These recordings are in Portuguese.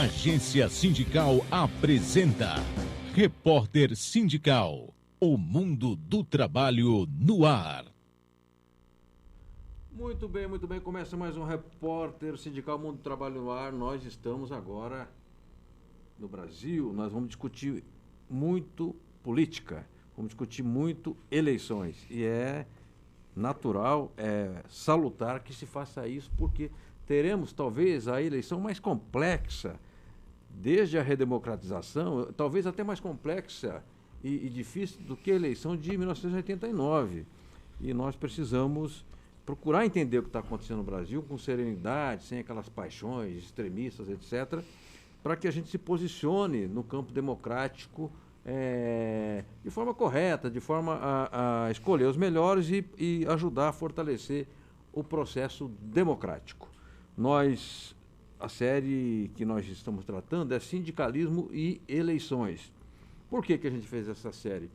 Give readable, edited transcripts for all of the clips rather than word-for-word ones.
Agência Sindical apresenta Repórter Sindical, o mundo do trabalho no ar. Muito bem, muito bem. Começa mais um Repórter Sindical Mundo do Trabalho no ar. Nós estamos agora no Brasil, nós vamos discutir muito política, vamos discutir muito eleições. E é natural, é salutar que se faça isso, porque teremos talvez a eleição mais complexa desde a redemocratização, talvez até mais complexa e difícil do que a eleição de 1989. E nós precisamos procurar entender o que está acontecendo no Brasil com serenidade, sem aquelas paixões extremistas, etc., para que a gente se posicione no campo democrático de forma correta, de forma a escolher os melhores e ajudar a fortalecer o processo democrático. A série que nós estamos tratando é Sindicalismo e Eleições. Por que a gente fez essa série?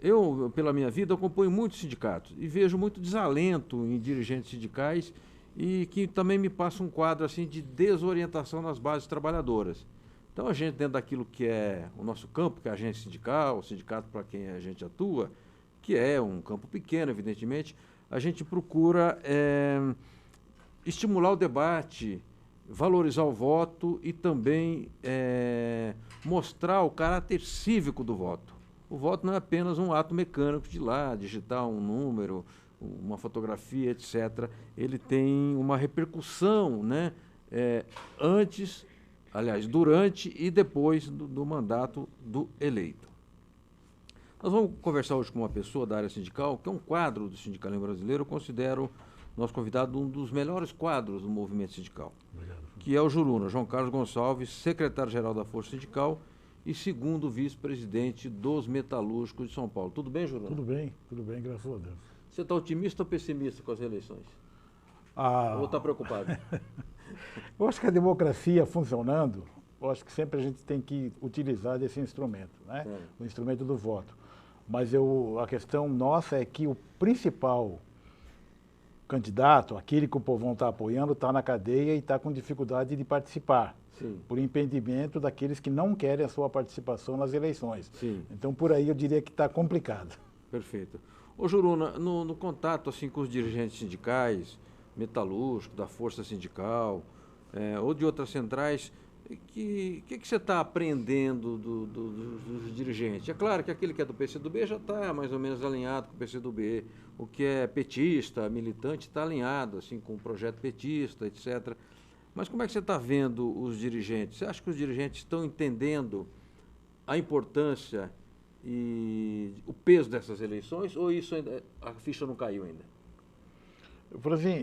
Eu, pela minha vida, acompanho muitos sindicatos e vejo muito desalento em dirigentes sindicais e que também me passa um quadro assim de desorientação nas bases trabalhadoras. Então, a gente, dentro daquilo que é o nosso campo, que é a agência sindical, o sindicato para quem a gente atua, que é um campo pequeno, evidentemente, a gente procura estimular o debate, valorizar o voto e também mostrar o caráter cívico do voto. O voto não é apenas um ato mecânico de ir lá, digitar um número, uma fotografia, etc. Ele tem uma repercussão, né, durante e depois do mandato do eleito. Nós vamos conversar hoje com uma pessoa da área sindical, que é um quadro do sindicalismo brasileiro. Eu considero nosso convidado um dos melhores quadros do movimento sindical. Obrigado. Que é o Juruna, João Carlos Gonçalves, secretário-geral da Força Sindical e segundo vice-presidente dos Metalúrgicos de São Paulo. Tudo bem, Juruna? Tudo bem, graças a Deus. Você está otimista ou pessimista com as eleições? Ou está preocupado? Eu acho que a democracia funcionando, eu acho que sempre a gente tem que utilizar desse instrumento, né? O instrumento do voto. Mas a questão nossa é que o principal candidato, aquele que o povão está apoiando, está na cadeia e está com dificuldade de participar. Sim. Por impedimento daqueles que não querem a sua participação nas eleições. Sim. Então, por aí, eu diria que está complicado. Perfeito. Ô, Juruna, no contato assim, com os dirigentes sindicais, metalúrgicos, da Força Sindical, ou de outras centrais, que você está aprendendo dos dirigentes? É claro que aquele que é do PCdoB já está mais ou menos alinhado com o PCdoB. O que é petista, militante, está alinhado assim, com o projeto petista, etc. Mas como é que você está vendo os dirigentes? Você acha que os dirigentes estão entendendo a importância e o peso dessas eleições, ou isso ainda, a ficha não caiu ainda?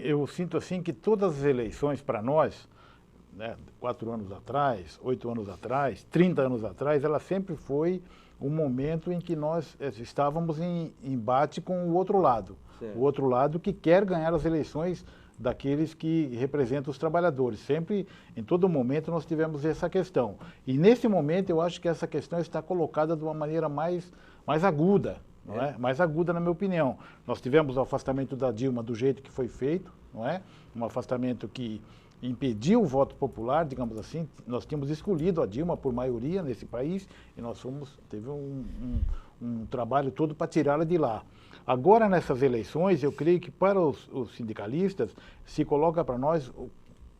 Eu sinto assim que todas as eleições para nós, né, 4 anos atrás, 8 anos atrás, 30 anos atrás, ela sempre foi um momento em que nós estávamos em embate com o outro lado. Certo. O outro lado que quer ganhar as eleições daqueles que representam os trabalhadores. Sempre, em todo momento, nós tivemos essa questão. E, nesse momento, eu acho que essa questão está colocada de uma maneira mais aguda, não é? Mais aguda, na minha opinião. Nós tivemos o afastamento da Dilma do jeito que foi feito, não é? Um afastamento que impediu o voto popular, digamos assim. Nós tínhamos escolhido a Dilma por maioria nesse país e nós teve um trabalho todo para tirá-la de lá. Agora, nessas eleições, eu creio que para os sindicalistas se coloca para nós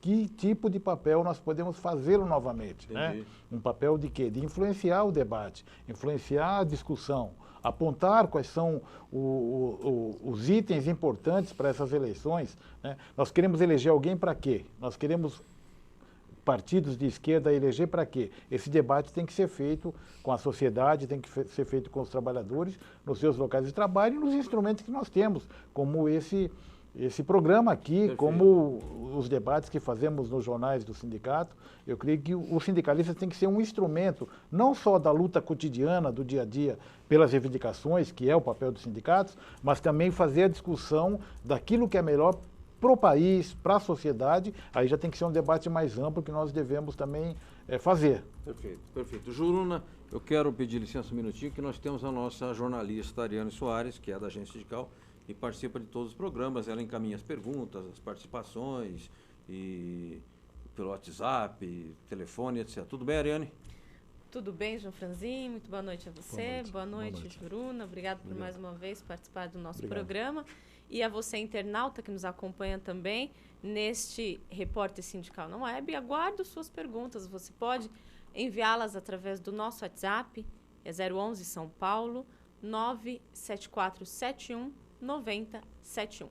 que tipo de papel nós podemos fazê-lo novamente. Né? Um papel de quê? De influenciar o debate, influenciar a discussão, apontar quais são os itens importantes para essas eleições. Né? Nós queremos eleger alguém para quê? Nós queremos partidos de esquerda eleger para quê? Esse debate tem que ser feito com a sociedade, tem que ser feito com os trabalhadores, nos seus locais de trabalho e nos instrumentos que nós temos, como esse programa aqui, perfeito, como os debates que fazemos nos jornais do sindicato. Eu creio que o sindicalista tem que ser um instrumento, não só da luta cotidiana, do dia a dia, pelas reivindicações, que é o papel dos sindicatos, mas também fazer a discussão daquilo que é melhor para o país, para a sociedade. Aí já tem que ser um debate mais amplo que nós devemos também fazer. Perfeito, perfeito. Juruna, eu quero pedir licença um minutinho, que nós temos a nossa jornalista Ariane Soares, que é da Agência Sindical, e participa de todos os programas. Ela encaminha as perguntas, as participações e pelo WhatsApp, telefone, etc. Tudo bem, Ariane? Tudo bem, João Franzin? Muito boa noite a você. Boa noite, Juruna. Obrigado por mais uma vez participar do nosso programa. E a você, internauta, que nos acompanha também neste Repórter Sindical na Web. Aguardo suas perguntas. Você pode enviá-las através do nosso WhatsApp, é 011 São Paulo, 97471 9071.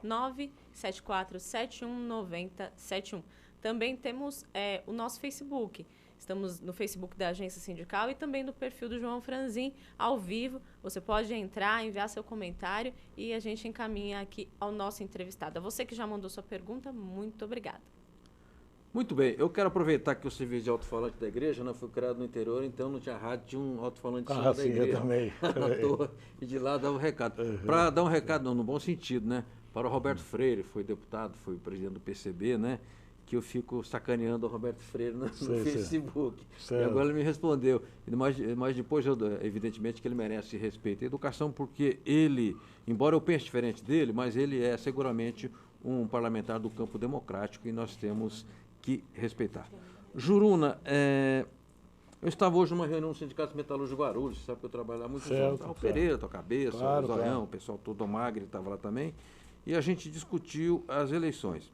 97471 9071. Também temos o nosso Facebook. Estamos no Facebook da Agência Sindical e também no perfil do João Franzin, ao vivo. Você pode entrar, enviar seu comentário e a gente encaminha aqui ao nosso entrevistado. A você que já mandou sua pergunta, muito obrigada. Muito bem. Eu quero aproveitar que o serviço de alto-falante da igreja, né, foi criado no interior, então não tinha rádio, tinha um alto-falante da igreja. Eu também. Na torre, e de lá dava um recado. Para dar um recado, no bom sentido, né? Para o Roberto Freire, foi deputado, foi presidente do PCB, né? Que eu fico sacaneando o Roberto Freire no Facebook. E agora ele me respondeu. Mas depois, evidentemente, que ele merece respeito à educação, porque ele, embora eu pense diferente dele, mas ele é seguramente um parlamentar do campo democrático e nós temos que respeitar. Juruna, eu estava hoje numa reunião no Sindicato Metalúrgico de Guarulhos, você sabe que eu trabalho lá muito. O Pereira, tua cabeça, o Zoião, o pessoal todo, o Magri estava lá também, e a gente discutiu as eleições.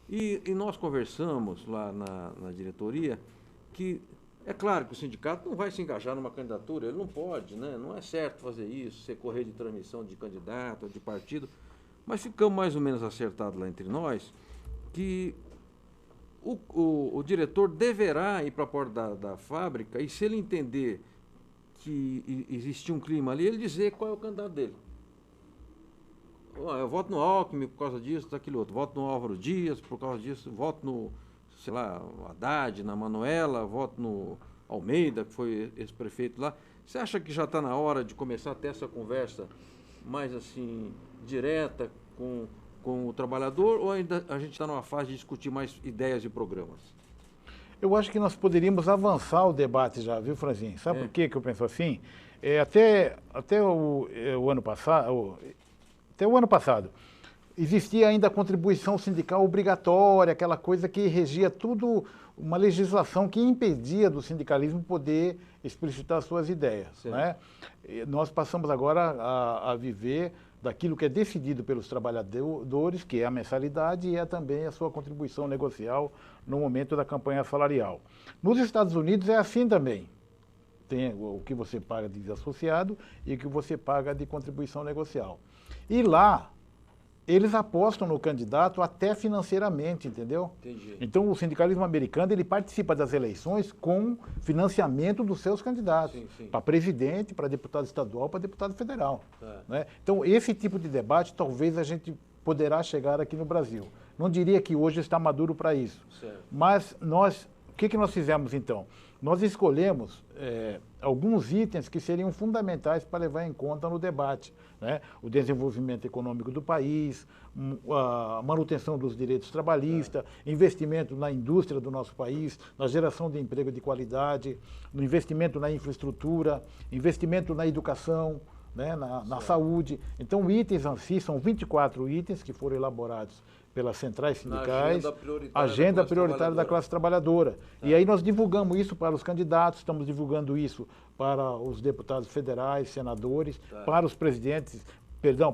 E nós conversamos lá na diretoria que é claro que o sindicato não vai se engajar numa candidatura, ele não pode, né? Não é certo fazer isso, ser correr de transmissão de candidato ou de partido, mas ficamos mais ou menos acertados lá entre nós que o diretor deverá ir para a porta da fábrica e se ele entender que existe um clima ali, ele dizer qual é o candidato dele. Eu voto no Alckmin por causa disso, daquele outro. Voto no Álvaro Dias por causa disso. Voto no, sei lá, Haddad, na Manuela. Voto no Almeida, que foi esse prefeito lá. Você acha que já está na hora de começar a ter essa conversa mais assim, direta com o trabalhador? Ou ainda a gente está numa fase de discutir mais ideias e programas? Eu acho que nós poderíamos avançar o debate já, viu, Franzin? Sabe por que eu penso assim? Até o ano passado... Até o ano passado, existia ainda a contribuição sindical obrigatória, aquela coisa que regia tudo, uma legislação que impedia do sindicalismo poder explicitar suas ideias. Né? E nós passamos agora a viver daquilo que é decidido pelos trabalhadores, que é a mensalidade e é também a sua contribuição negocial no momento da campanha salarial. Nos Estados Unidos é assim também. Tem o que você paga de desassociado e o que você paga de contribuição negocial. E lá, eles apostam no candidato até financeiramente, entendeu? Entendi. Então, o sindicalismo americano, ele participa das eleições com financiamento dos seus candidatos. Para presidente, para deputado estadual, para deputado federal. Né? Então, esse tipo de debate, talvez a gente poderá chegar aqui no Brasil. Não diria que hoje está maduro para isso. Certo. Mas o que nós fizemos, então? Nós escolhemos alguns itens que seriam fundamentais para levar em conta no debate. Né? O desenvolvimento econômico do país, a manutenção dos direitos trabalhistas, investimento na indústria do nosso país, na geração de emprego de qualidade, no investimento na infraestrutura, investimento na educação, né? na saúde. Então, itens assim, são 24 itens que foram elaborados pelas centrais sindicais, agenda prioritária da classe trabalhadora. E aí nós divulgamos isso para os candidatos, estamos divulgando isso para os deputados federais, senadores, para os presidentes,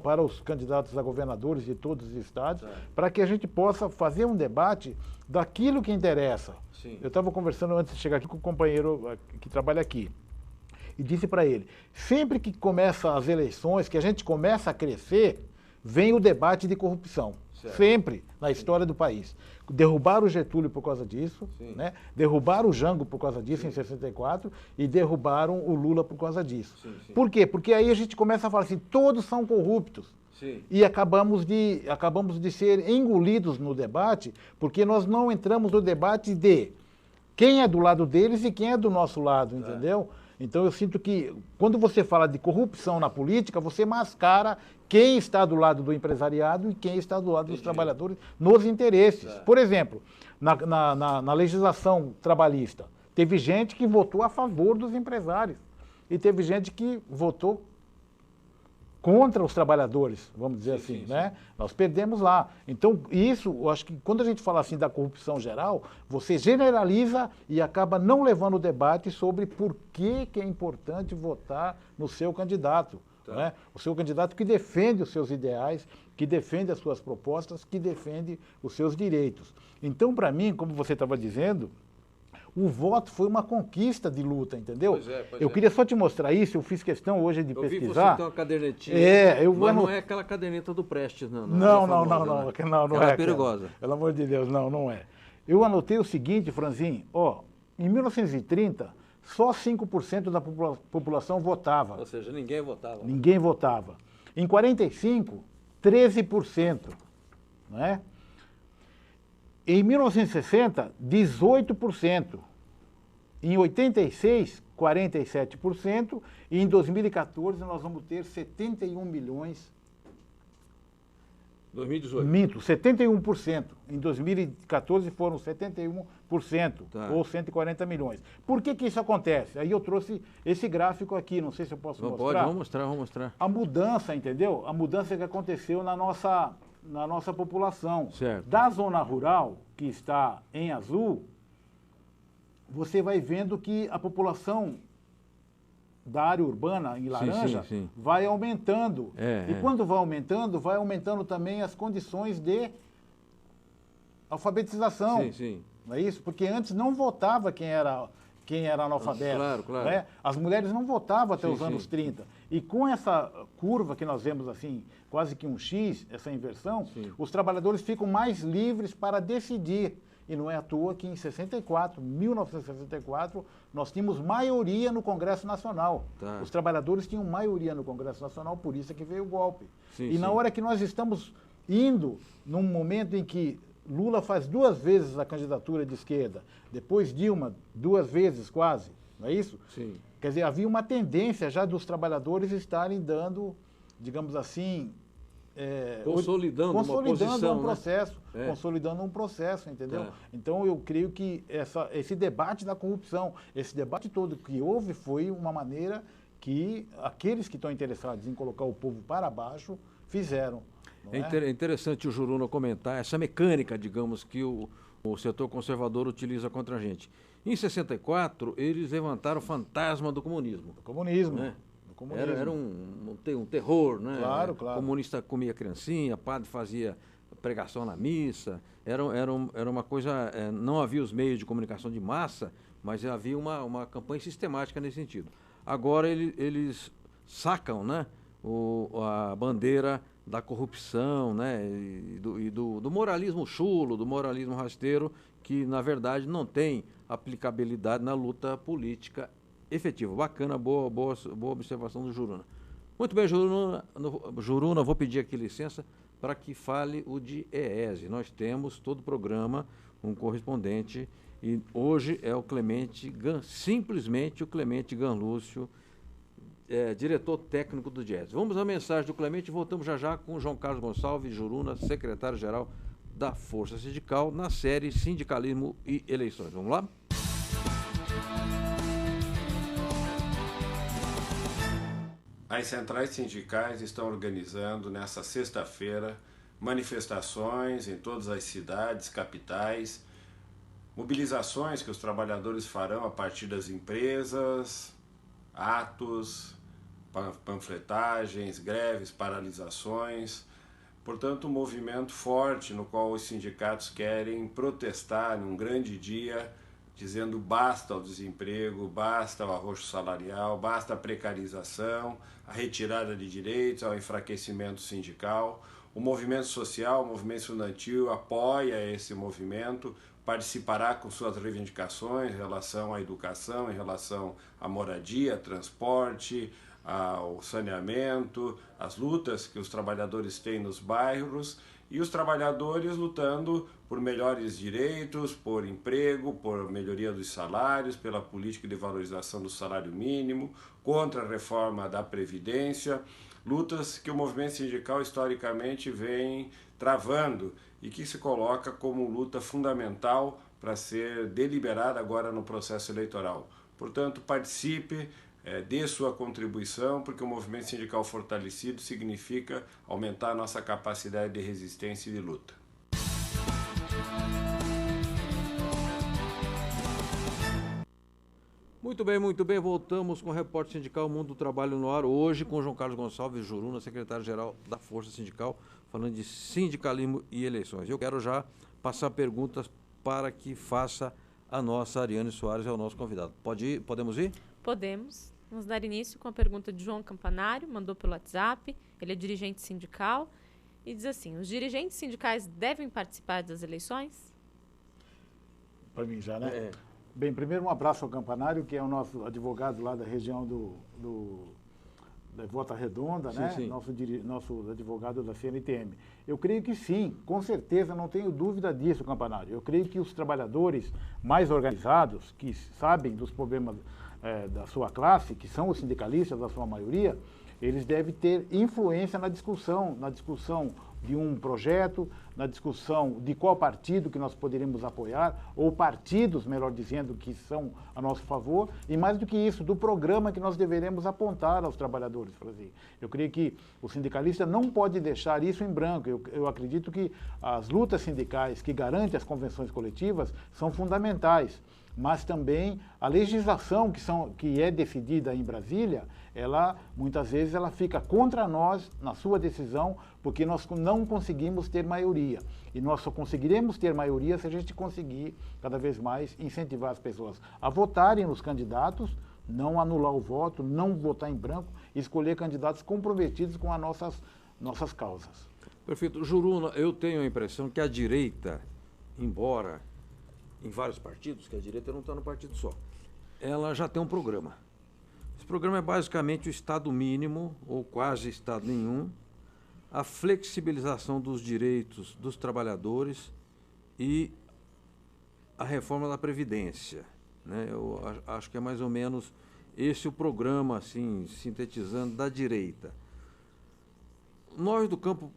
para os candidatos a governadores de todos os estados, para que a gente possa fazer um debate daquilo que interessa. Sim. Eu estava conversando antes de chegar aqui com o companheiro que trabalha aqui, e disse para ele, sempre que começam as eleições, que a gente começa a crescer, vem o debate de corrupção. Certo. Sempre na história do país. Derrubaram o Getúlio por causa disso, né? Derrubaram o Jango por causa disso em 64 e derrubaram o Lula por causa disso. Por quê? Porque aí a gente começa a falar assim, todos são corruptos. E acabamos de ser engolidos no debate, porque nós não entramos no debate de quem é do lado deles e quem é do nosso lado, entendeu? Então eu sinto que quando você fala de corrupção na política, você mascara quem está do lado do empresariado e quem está do lado dos trabalhadores nos interesses. Por exemplo, na legislação trabalhista, teve gente que votou a favor dos empresários e teve gente que votou contra os trabalhadores, vamos dizer Sim, assim, sim, né? Nós perdemos lá. Então, isso, eu acho que quando a gente fala assim da corrupção geral, você generaliza e acaba não levando o debate sobre por que é importante votar no seu candidato. Tá. Né? O seu candidato que defende os seus ideais, que defende as suas propostas, que defende os seus direitos. Então, para mim, como você estava dizendo, o voto foi uma conquista de luta, entendeu? Pois eu é. queria só te mostrar isso, eu fiz questão hoje de Eu vi pesquisar. você ter uma cadernetinha, mas não é aquela caderneta do Prestes, não. Não, Não, não ela é é perigosa. Pelo amor de Deus, não é. Eu anotei o seguinte, Franzinho, em 1930, só 5% da população votava. Ou seja, ninguém votava. Ninguém votava. Em 45, 13%. Não é? Em 1960, 18%. Em 86, 47%. E em 2014, nós vamos ter 71 milhões. 2018. Minto, 71%. Em 2014 foram 71%, Tá. ou 140 milhões. Por que isso acontece? Aí eu trouxe esse gráfico aqui, não sei se eu posso mostrar. Pode, vamos mostrar. A mudança, entendeu? A mudança que aconteceu na nossa população. Certo. Da zona rural, que está em azul, você vai vendo que a população da área urbana, em laranja, sim. vai aumentando. É. Quando vai aumentando também as condições de alfabetização. Sim. Não é isso? Porque antes não votava quem era analfabeto. Claro. Né? As mulheres não votavam até Sim, os anos sim. 30. E com essa curva que nós vemos assim, quase que um X, essa inversão, Sim. os trabalhadores ficam mais livres para decidir. E não é à toa que em 1964, nós tínhamos maioria no Congresso Nacional. Tá. Os trabalhadores tinham maioria no Congresso Nacional, por isso é que veio o golpe. Sim, Na sim. hora que nós estamos indo num momento em que Lula faz 2 vezes a candidatura de esquerda, depois Dilma 2 vezes quase, não é isso? Sim. Quer dizer, havia uma tendência já dos trabalhadores estarem dando, digamos assim... Consolidando uma posição, um processo, né? consolidando um processo, entendeu? Tá. Então eu creio que esse debate da corrupção, esse debate todo que houve foi uma maneira que aqueles que estão interessados em colocar o povo para baixo fizeram. Não É interessante o Juruna comentar essa mecânica, digamos, que o setor conservador utiliza contra a gente. Em 64, eles levantaram o fantasma do comunismo. Do comunismo. Né? Do comunismo. Era um terror, né? Claro. O comunista comia criancinha, padre fazia pregação na missa. Era uma coisa... não havia os meios de comunicação de massa, mas havia uma campanha sistemática nesse sentido. Agora eles sacam, né, a bandeira da corrupção, né, e do moralismo chulo, do moralismo rasteiro, que, na verdade, não tem aplicabilidade na luta política efetiva. Bacana, boa observação do Juruna. Muito bem, Juruna, vou pedir aqui licença para que fale o de EESE. Nós temos todo o programa, um correspondente, e hoje é simplesmente o Clemente Ganlúcio, diretor técnico do DIESE. Vamos à mensagem do Clemente e voltamos já com o João Carlos Gonçalves Juruna, secretário-geral da Força Sindical, na série Sindicalismo e Eleições. Vamos lá? As centrais sindicais estão organizando nesta sexta-feira manifestações em todas as cidades, capitais, mobilizações que os trabalhadores farão a partir das empresas, atos, panfletagens, greves, paralisações. Portanto, um movimento forte no qual os sindicatos querem protestar num grande dia, dizendo basta ao desemprego, basta ao arroxo salarial, basta a precarização, a retirada de direitos, ao enfraquecimento sindical. O movimento social, o movimento estudantil apoia esse movimento, participará com suas reivindicações em relação à educação, em relação à moradia, transporte, ao saneamento, as lutas que os trabalhadores têm nos bairros e os trabalhadores lutando por melhores direitos, por emprego, por melhoria dos salários, pela política de valorização do salário mínimo, contra a reforma da Previdência, lutas que o movimento sindical historicamente vem travando e que se coloca como luta fundamental para ser deliberada agora no processo eleitoral. Portanto, participe, dê sua contribuição, porque o movimento sindical fortalecido significa aumentar a nossa capacidade de resistência e de luta. Muito bem, voltamos com o Repórter Sindical Mundo do Trabalho no Ar, hoje com João Carlos Gonçalves Juruna, secretário-geral da Força Sindical, falando de sindicalismo e eleições. Eu quero já passar perguntas para que faça a nossa Ariane Soares, é o nosso convidado. Podemos ir? Podemos. Vamos dar início com a pergunta de João Campanário, mandou pelo WhatsApp, ele é dirigente sindical, e diz assim: os dirigentes sindicais devem participar das eleições? Para mim já, né? Bem, primeiro um abraço ao Campanário, que é o nosso advogado lá da região da Volta Redonda, sim, né? Sim. Nosso advogado da CNTM. Eu creio que sim, com certeza, não tenho dúvida disso, Campanário. Eu creio que os trabalhadores mais organizados, que sabem dos problemas da sua classe, que são os sindicalistas, da sua maioria, eles devem ter influência na discussão de um projeto, na discussão de qual partido que nós poderíamos apoiar, ou partidos, melhor dizendo, que são a nosso favor, e mais do que isso, do programa que nós deveremos apontar aos trabalhadores. Eu creio que o sindicalista não pode deixar isso em branco. Eu acredito que as lutas sindicais que garantem as convenções coletivas são fundamentais, mas também a legislação que é decidida em Brasília, muitas vezes ela fica contra nós na sua decisão, porque nós não conseguimos ter maioria. E nós só conseguiremos ter maioria se a gente conseguir cada vez mais incentivar as pessoas a votarem nos candidatos, não anular o voto, não votar em branco, escolher candidatos comprometidos com as nossas causas. Perfeito. Juruna, eu tenho a impressão que a direita, embora em vários partidos, que a direita não está no partido só, ela já tem um programa. Esse programa é basicamente o Estado mínimo, ou quase Estado nenhum, a flexibilização dos direitos dos trabalhadores e a reforma da Previdência, né? Eu acho que é mais ou menos esse o programa, assim, sintetizando, da direita. Nós do campo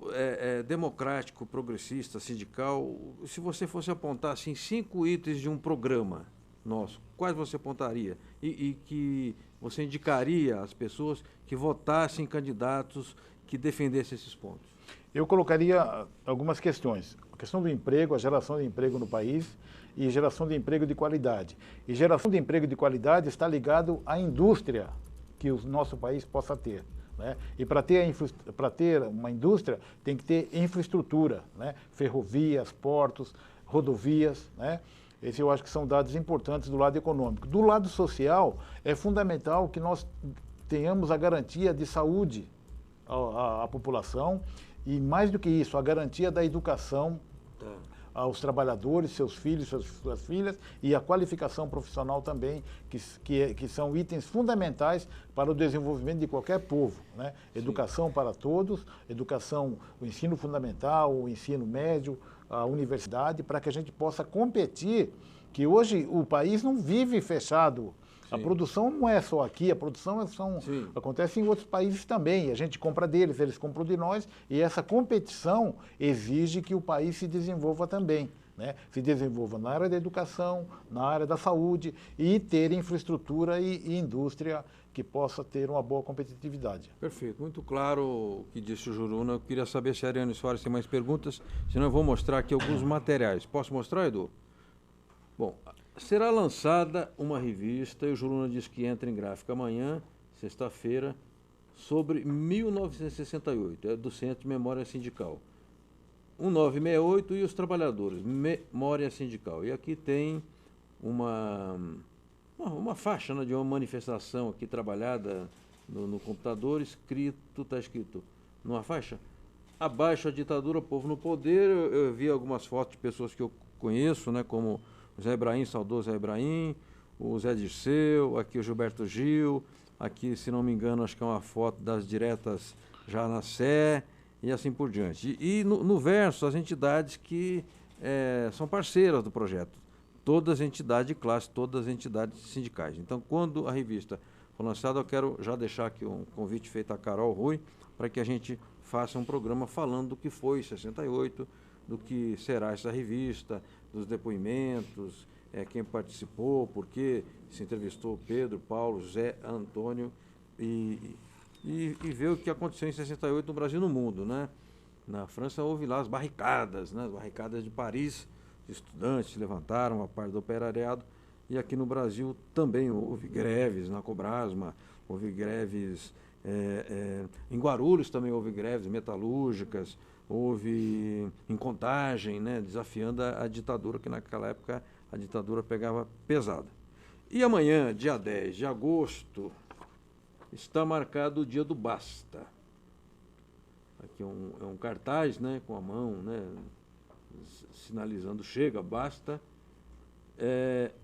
democrático, progressista, sindical, se você fosse apontar assim, 5 itens de um programa nosso, quais você apontaria? E que você indicaria às pessoas que votassem em candidatos que defendessem esses pontos? Eu colocaria algumas questões. A questão do emprego, a geração de emprego no país e geração de emprego de qualidade. E geração de emprego de qualidade está ligado à indústria que o nosso país possa ter. Né? E para ter uma indústria, tem que ter infraestrutura, né? Ferrovias, portos, rodovias. Né? Esses eu acho que são dados importantes do lado econômico. Do lado social, é fundamental que nós tenhamos a garantia de saúde à população e, mais do que isso, a garantia da educação aos trabalhadores, seus filhos, suas filhas, e a qualificação profissional também, que são itens fundamentais para o desenvolvimento de qualquer povo. Né? Educação para todos, educação, o ensino fundamental, o ensino médio, a universidade, para que a gente possa competir, que hoje o país não vive fechado. Sim. A produção não é só aqui, a produção acontece em outros países também. A gente compra deles, eles compram de nós, e essa competição exige que o país se desenvolva também. Né? Se desenvolva na área da educação, na área da saúde, e ter infraestrutura e indústria que possa ter uma boa competitividade. Perfeito, muito claro o que disse o Juruna. Eu queria saber se a Ariane Soares tem mais perguntas, senão eu vou mostrar aqui alguns materiais. Posso mostrar, Edu? Bom, será lançada uma revista, e o Juruna diz que entra em gráfica amanhã, sexta-feira, sobre 1968, é do Centro de Memória Sindical. 1968 e os trabalhadores, Memória Sindical. E aqui tem uma faixa, né, de uma manifestação aqui trabalhada no computador, está escrito numa faixa: abaixo a ditadura, povo no poder. Eu vi algumas fotos de pessoas que eu conheço, né, como o Zé Ibrahim, saudoso Zé Ibrahim, o Zé Dirceu, aqui o Gilberto Gil, aqui, se não me engano, acho que é uma foto das diretas já na Sé, e assim por diante. E no verso, as entidades que são parceiras do projeto, todas as entidades de classe, todas as entidades sindicais. Então, quando a revista for lançada, eu quero já deixar aqui um convite feito a Carol Rui, para que a gente faça um programa falando do que foi 68, do que será essa revista, dos depoimentos, quem participou, por que se entrevistou Pedro, Paulo, José, Antônio e ver o que aconteceu em 68 no Brasil e no mundo, né? Na França houve lá as barricadas, né? As barricadas de Paris, os estudantes se levantaram, a parte do operariado, e aqui no Brasil também houve greves na Cobrasma, houve greves em Guarulhos também houve greves metalúrgicas, houve em Contagem, né? Desafiando a ditadura, que naquela época a ditadura pegava pesada. E amanhã, dia 10 de agosto, está marcado o dia do basta. Aqui é um cartaz, né, com a mão, né, sinalizando chega, basta,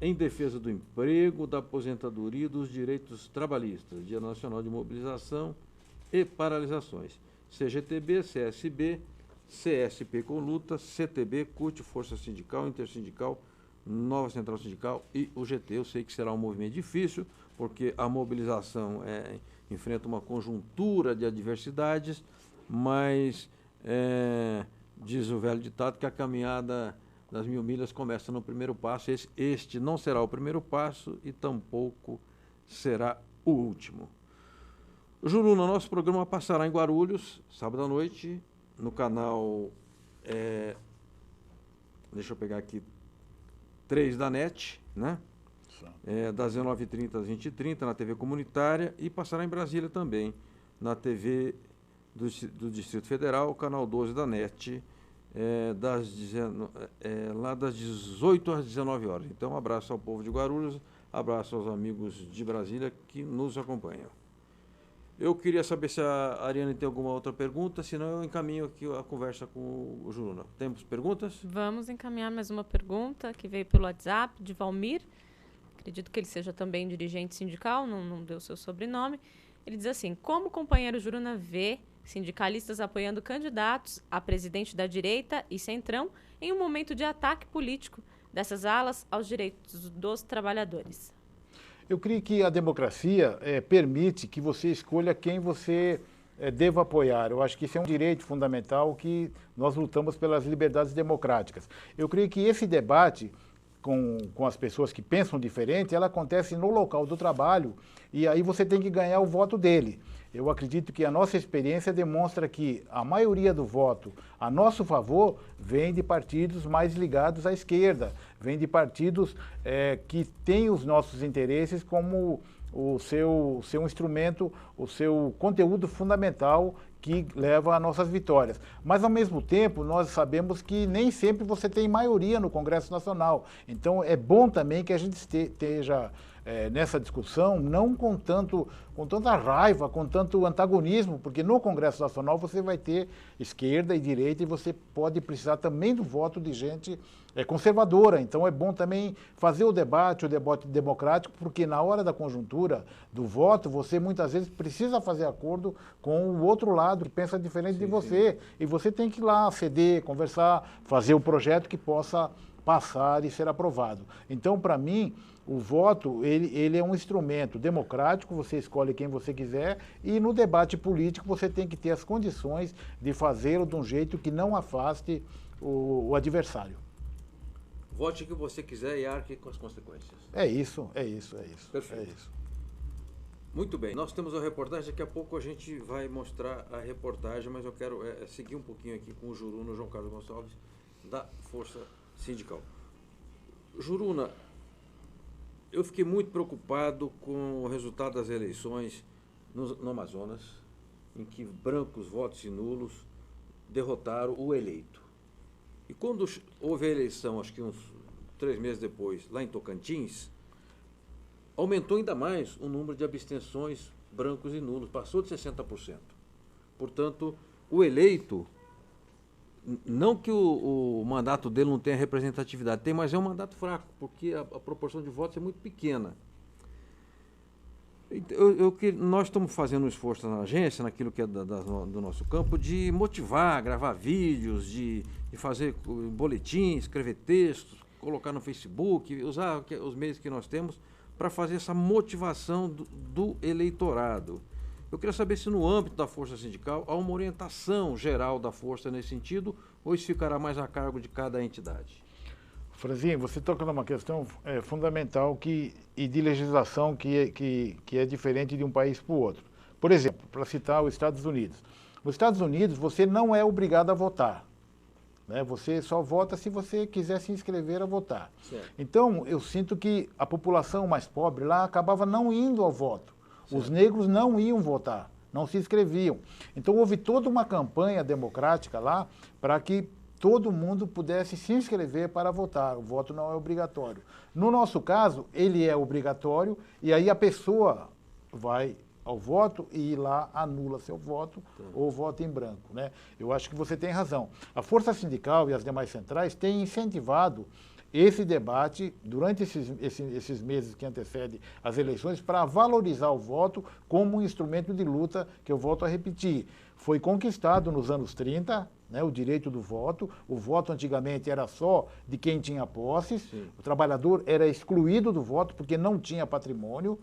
em defesa do emprego, da aposentadoria e dos direitos trabalhistas, Dia Nacional de Mobilização e Paralisações. CGTB, CSB, CSP com luta, CTB, CUT, Força Sindical, Intersindical, Nova Central Sindical e UGT. Eu sei que será um movimento difícil, porque a mobilização enfrenta uma conjuntura de adversidades, mas diz o velho ditado que a caminhada das 1000 milhas começa no primeiro passo. Este não será o primeiro passo e tampouco será o último. Juruna, nosso programa passará em Guarulhos, sábado à noite, no canal, deixa eu pegar aqui, 3 da NET, né? Das 19h30 às 20h30, na TV comunitária, e passará em Brasília também, na TV do Distrito Federal, canal 12 da NET, lá das 18 às 19 horas. Então, um abraço ao povo de Guarulhos, abraço aos amigos de Brasília que nos acompanham. Eu queria saber se a Ariane tem alguma outra pergunta, senão eu encaminho aqui a conversa com o Juruna. Temos perguntas? Vamos encaminhar mais uma pergunta que veio pelo WhatsApp, de Valmir. Acredito que ele seja também dirigente sindical, não deu seu sobrenome. Ele diz assim: como o companheiro Juruna vê sindicalistas apoiando candidatos a presidente da direita e centrão em um momento de ataque político dessas alas aos direitos dos trabalhadores? Eu creio que a democracia permite que você escolha quem você deva apoiar. Eu acho que isso é um direito fundamental, que nós lutamos pelas liberdades democráticas. Eu creio que esse debate com as pessoas que pensam diferente, ela acontece no local do trabalho, e aí você tem que ganhar o voto dele. Eu acredito que a nossa experiência demonstra que a maioria do voto a nosso favor vem de partidos mais ligados à esquerda, vem de partidos que têm os nossos interesses como o seu instrumento, o seu conteúdo fundamental que leva a nossas vitórias. Mas, ao mesmo tempo, nós sabemos que nem sempre você tem maioria no Congresso Nacional. Então, é bom também que a gente esteja nessa discussão, não com tanta raiva, com tanto antagonismo, porque no Congresso Nacional você vai ter esquerda e direita, e você pode precisar também do voto de gente conservadora. Então é bom também fazer o debate democrático, porque na hora da conjuntura do voto, você muitas vezes precisa fazer acordo com o outro lado que pensa diferente de você. Sim. E você tem que ir lá ceder, conversar, fazer o projeto que possa passar e ser aprovado. Então, para mim, o voto, ele é um instrumento democrático, você escolhe quem você quiser, e no debate político você tem que ter as condições de fazê-lo de um jeito que não afaste o adversário. Vote o que você quiser e arque com as consequências. É isso. Perfeito. É isso. Muito bem, nós temos a reportagem, daqui a pouco a gente vai mostrar a reportagem, mas eu quero seguir um pouquinho aqui com o Juruna, João Carlos Gonçalves, da Força Sindical. Juruna, eu fiquei muito preocupado com o resultado das eleições no Amazonas, em que brancos, votos e nulos derrotaram o eleito. E quando houve a eleição, acho que uns 3 meses depois, lá em Tocantins, aumentou ainda mais o número de abstenções brancos e nulos, passou de 60%. Portanto, o eleito, não que o mandato dele não tenha representatividade, tem, mas é um mandato fraco, porque a proporção de votos é muito pequena. Nós estamos fazendo um esforço na agência, naquilo que é do nosso campo, de motivar, gravar vídeos, de fazer boletins, escrever textos, colocar no Facebook, usar os meios que nós temos para fazer essa motivação do eleitorado. Eu queria saber se no âmbito da Força Sindical há uma orientação geral da Força nesse sentido, ou isso ficará mais a cargo de cada entidade? Franzinho, você toca numa questão fundamental e de legislação que é diferente de um país para o outro. Por exemplo, para citar os Estados Unidos. Nos Estados Unidos, você não é obrigado a votar. Né? Você só vota se você quiser se inscrever a votar. Certo. Então, eu sinto que a população mais pobre lá acabava não indo ao voto. Certo. Os negros não iam votar, não se inscreviam. Então, houve toda uma campanha democrática lá para que todo mundo pudesse se inscrever para votar. O voto não é obrigatório. No nosso caso, ele é obrigatório e aí a pessoa vai ao voto e lá anula seu voto ou vota em branco. Né? Eu acho que você tem razão. A Força Sindical e as demais centrais têm incentivado esse debate durante esses meses que antecedem as eleições para valorizar o voto como um instrumento de luta, que eu volto a repetir. Foi conquistado nos anos 30, né, o direito do voto. O voto antigamente era só de quem tinha posses. Sim. O trabalhador era excluído do voto porque não tinha patrimônio.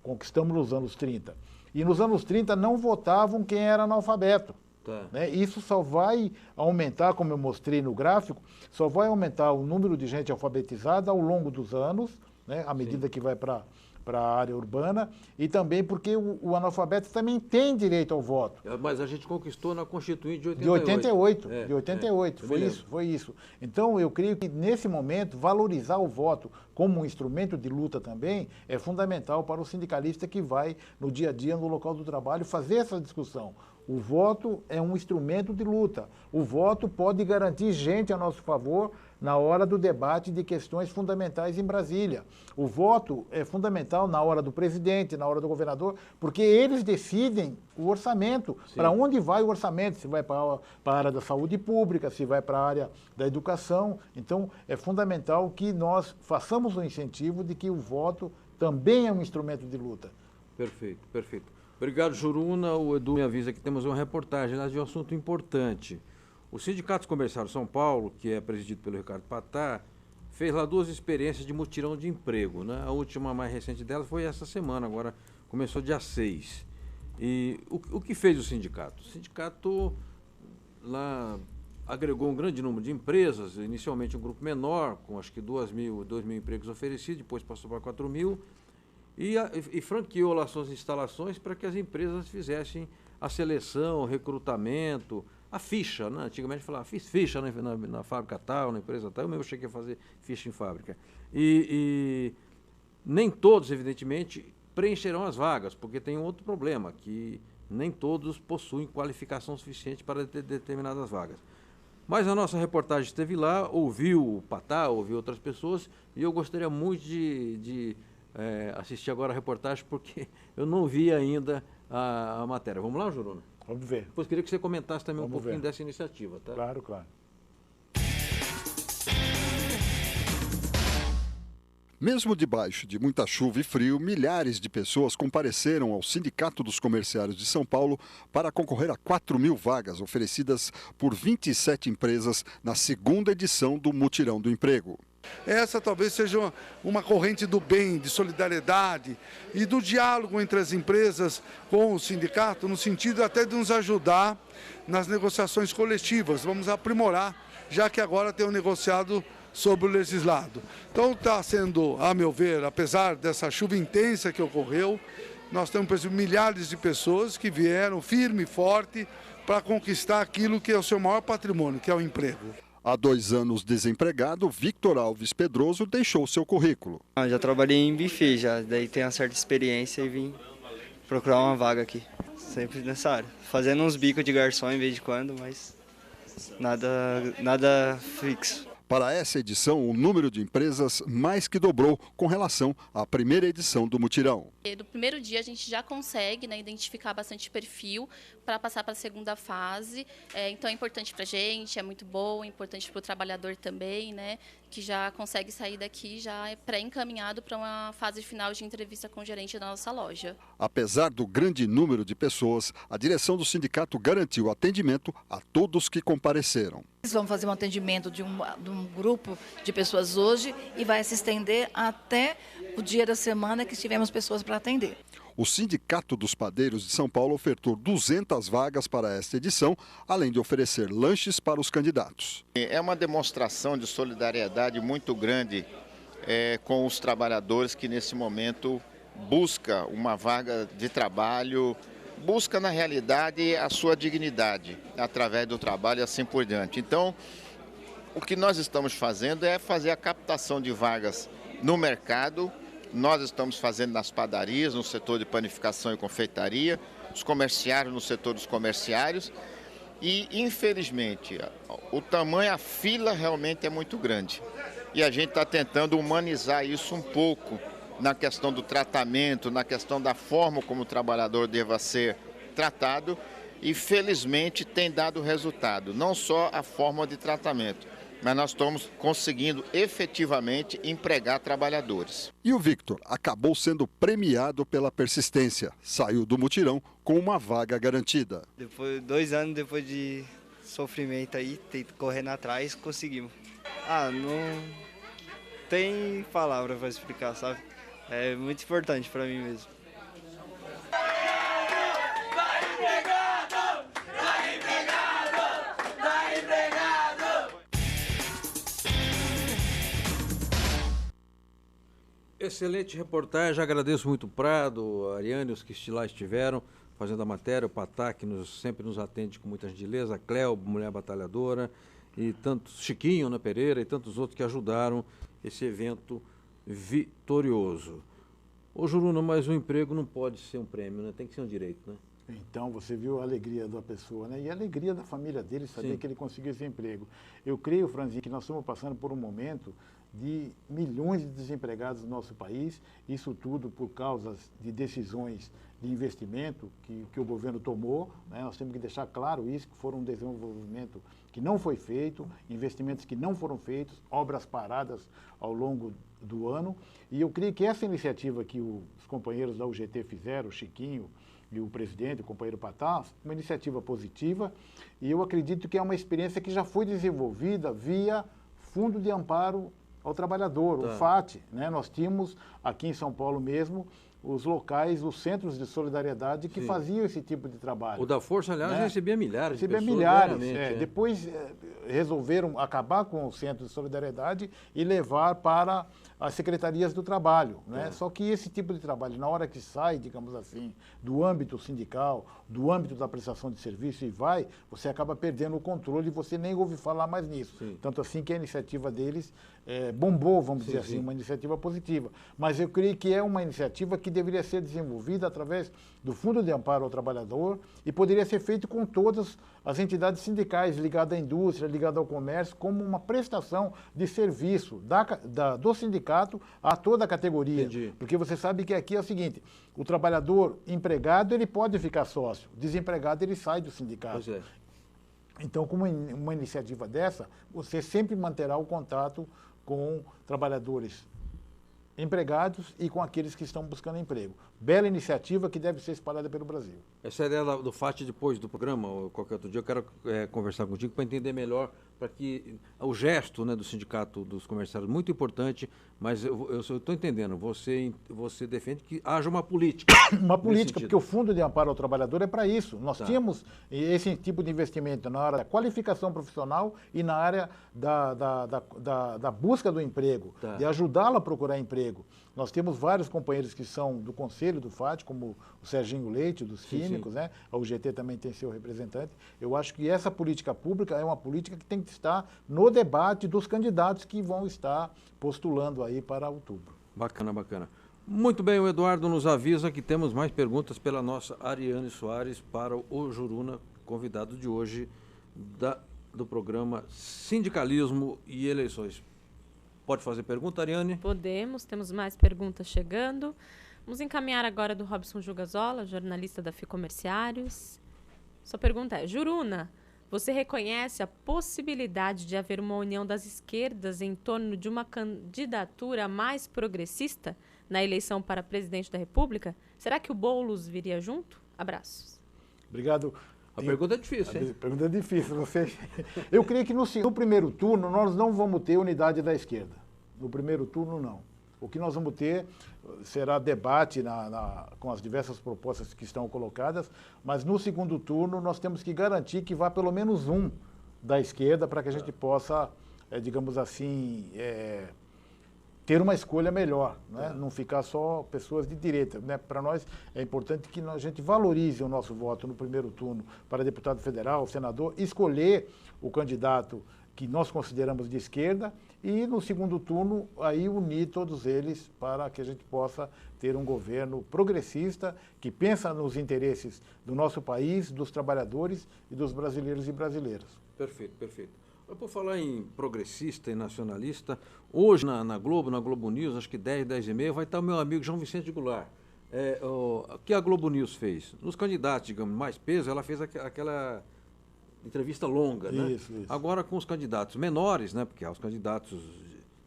Conquistamos nos anos 30. E nos anos 30 não votavam quem era analfabeto. Tá. Né? Isso só vai aumentar, como eu mostrei no gráfico, só vai aumentar o número de gente alfabetizada ao longo dos anos, né, à medida Sim. que vai para a área urbana, e também porque o analfabeto também tem direito ao voto. Mas a gente conquistou na Constituinte de 88. De 88, foi isso. Então, eu creio que, nesse momento, valorizar o voto como um instrumento de luta também é fundamental para o sindicalista que vai, no dia a dia, no local do trabalho, fazer essa discussão. O voto é um instrumento de luta. O voto pode garantir gente a nosso favor na hora do debate de questões fundamentais em Brasília. O voto é fundamental na hora do presidente, na hora do governador, porque eles decidem o orçamento. Para onde vai o orçamento? Se vai para a área da saúde pública, se vai para a área da educação. Então, é fundamental que nós façamos um incentivo de que o voto também é um instrumento de luta. Perfeito, perfeito. Obrigado, Juruna. O Edu me avisa que temos uma reportagem de um assunto importante. O Sindicato Comercial de São Paulo, que é presidido pelo Ricardo Patá, fez lá 2 experiências de mutirão de emprego. Né? A última, mais recente delas, foi essa semana, agora começou dia 6. E o que fez o sindicato? O sindicato lá agregou um grande número de empresas, inicialmente um grupo menor, com acho que 2 mil empregos oferecidos, depois passou para 4 mil, e franqueou lá suas instalações para que as empresas fizessem a seleção, o recrutamento, a ficha, né? Antigamente falava, fiz ficha na fábrica tal, na empresa tal, eu mesmo cheguei a fazer ficha em fábrica. E nem todos, evidentemente, preencherão as vagas, porque tem um outro problema, que nem todos possuem qualificação suficiente para ter determinadas vagas. Mas a nossa reportagem esteve lá, ouviu o Patá, ouviu outras pessoas, e eu gostaria muito de assistir agora a reportagem, porque eu não vi ainda a matéria. Vamos lá, Juruna? Vamos ver. Depois queria que você comentasse também um pouquinho dessa iniciativa, tá? Claro, claro. Mesmo debaixo de muita chuva e frio, milhares de pessoas compareceram ao Sindicato dos Comerciários de São Paulo para concorrer a 4 mil vagas oferecidas por 27 empresas na 2ª edição do Mutirão do Emprego. Essa talvez seja uma corrente do bem, de solidariedade e do diálogo entre as empresas com o sindicato, no sentido até de nos ajudar nas negociações coletivas. Vamos aprimorar, já que agora tem um negociado sobre o legislado. Então está sendo, a meu ver, apesar dessa chuva intensa que ocorreu, nós temos milhares de pessoas que vieram firme e forte para conquistar aquilo que é o seu maior patrimônio, que é o emprego. Há 2 anos desempregado, Victor Alves Pedroso deixou seu currículo. Já trabalhei em buffet, daí tenho uma certa experiência e vim procurar uma vaga aqui, sempre nessa área. Fazendo uns bicos de garçom em vez de quando, mas nada fixo. Para essa edição, o número de empresas mais que dobrou com relação à primeira edição do Mutirão. No primeiro dia a gente já consegue, né, identificar bastante perfil para passar para a 2ª fase. Então é importante para a gente, é muito bom, é importante para o trabalhador também, né, que já consegue sair daqui já é pré-encaminhado para uma fase final de entrevista com o gerente da nossa loja. Apesar do grande número de pessoas, a direção do sindicato garantiu atendimento a todos que compareceram. Vamos fazer um atendimento de um grupo de pessoas hoje e vai se estender até o dia da semana que tivermos pessoas para atender. O Sindicato dos Padeiros de São Paulo ofertou 200 vagas para esta edição, além de oferecer lanches para os candidatos. É uma demonstração de solidariedade muito grande com os trabalhadores que nesse momento busca uma vaga de trabalho, busca na realidade a sua dignidade através do trabalho e assim por diante. Então, o que nós estamos fazendo é fazer a captação de vagas no mercado. Nós estamos fazendo nas padarias, no setor de panificação e confeitaria, os comerciários no setor dos comerciários. E, infelizmente, a fila realmente é muito grande. E a gente está tentando humanizar isso um pouco na questão do tratamento, na questão da forma como o trabalhador deva ser tratado. E, felizmente, tem dado resultado, não só a forma de tratamento, mas nós estamos conseguindo efetivamente empregar trabalhadores. E o Victor acabou sendo premiado pela persistência. Saiu do mutirão com uma vaga garantida. Depois, 2 anos depois de sofrimento aí, correndo atrás, conseguimos. Não tem palavra para explicar, sabe? É muito importante para mim mesmo. Excelente reportagem, agradeço muito o Prado, a Ariane, os que lá estiveram fazendo a matéria, o Patá, que sempre nos atende com muita gentileza, a Cléo, mulher batalhadora, e tantos, Chiquinho, Ana Pereira e tantos outros que ajudaram esse evento vitorioso. Ô Juruna, mas o emprego não pode ser um prêmio, né? Tem que ser um direito, né? Então, você viu a alegria da pessoa, né? E a alegria da família dele saber Sim. que ele conseguiu esse emprego. Eu creio, Franzinho, que nós estamos passando por um momento de milhões de desempregados no nosso país, isso tudo por causa de decisões de investimento que o governo tomou, né? Nós temos que deixar claro isso, que foram um desenvolvimento que não foi feito, investimentos que não foram feitos, obras paradas ao longo do ano, e eu creio que essa iniciativa que os companheiros da UGT fizeram, o Chiquinho e o presidente, o companheiro Patá, uma iniciativa positiva, e eu acredito que é uma experiência que já foi desenvolvida via Fundo de Amparo ao Trabalhador, o FAT, né? Nós tínhamos aqui em São Paulo mesmo os locais, os centros de solidariedade que Sim. faziam esse tipo de trabalho. O da Força, aliás, né? recebia milhares de pessoas. Recebia milhares. Depois resolveram acabar com o centro de solidariedade e levar para as secretarias do trabalho, né? Só que esse tipo de trabalho, na hora que sai, digamos assim, do âmbito sindical, do âmbito da prestação de serviço você acaba perdendo o controle e você nem ouve falar mais nisso. Sim. Tanto assim que a iniciativa deles bombou, vamos dizer assim, uma iniciativa positiva. Mas eu creio que é uma iniciativa que deveria ser desenvolvida através do Fundo de Amparo ao Trabalhador e poderia ser feito com todas as entidades sindicais ligadas à indústria, ligadas ao comércio, como uma prestação de serviço do sindicato a toda a categoria. Entendi. Porque você sabe que aqui é o seguinte, o trabalhador empregado ele pode ficar sócio, desempregado ele sai do sindicato. Pois é. Então, com uma iniciativa dessa, você sempre manterá o contato com trabalhadores empregados e com aqueles que estão buscando emprego. Bela iniciativa que deve ser espalhada pelo Brasil. Essa ideia do FAT depois do programa, ou qualquer outro dia, eu quero conversar contigo para entender melhor, para que o gesto, né, do Sindicato dos Comerciários, muito importante, mas eu estou entendendo, você defende que haja uma política. Uma política, porque o Fundo de Amparo ao Trabalhador é para isso. Nós tínhamos esse tipo de investimento na área da qualificação profissional e na área da busca do emprego, de ajudá-lo a procurar emprego. Nós temos vários companheiros que são do Conselho do FAT, como o Serginho Leite, dos Químicos, sim. Né? A UGT também tem seu representante. Eu acho que essa política pública é uma política que tem que estar no debate dos candidatos que vão estar postulando aí para outubro. Bacana, bacana. Muito bem, o Eduardo nos avisa que temos mais perguntas pela nossa Ariane Soares para o Juruna, convidado de hoje do programa Sindicalismo e Eleições. Pode fazer pergunta, Ariane? Podemos, temos mais perguntas chegando. Vamos encaminhar agora do Robson Jugazola, jornalista da Ficomerciários. Sua pergunta é, Juruna, você reconhece a possibilidade de haver uma união das esquerdas em torno de uma candidatura mais progressista na eleição para presidente da República? Será que o Boulos viria junto? Abraços. Obrigado. A pergunta é difícil, hein? A pergunta é difícil. Eu creio que no primeiro turno nós não vamos ter unidade da esquerda. No primeiro turno, não. O que nós vamos ter será debate com as diversas propostas que estão colocadas, mas no segundo turno nós temos que garantir que vá pelo menos um da esquerda para que a gente possa, digamos assim, ter uma escolha melhor, né? Não ficar só pessoas de direita, né? Para nós é importante que a gente valorize o nosso voto no primeiro turno para deputado federal, senador, escolher o candidato que nós consideramos de esquerda e no segundo turno aí unir todos eles para que a gente possa ter um governo progressista que pensa nos interesses do nosso país, dos trabalhadores e dos brasileiros e brasileiras. Perfeito, perfeito. Por falar em progressista e nacionalista, hoje na Globo News, acho que 10h30, vai estar o meu amigo João Vicente Goulart. O que a Globo News fez? Nos candidatos, digamos, mais peso, ela fez aquela entrevista longa, né? Isso. Agora com os candidatos menores, né? Porque há os candidatos,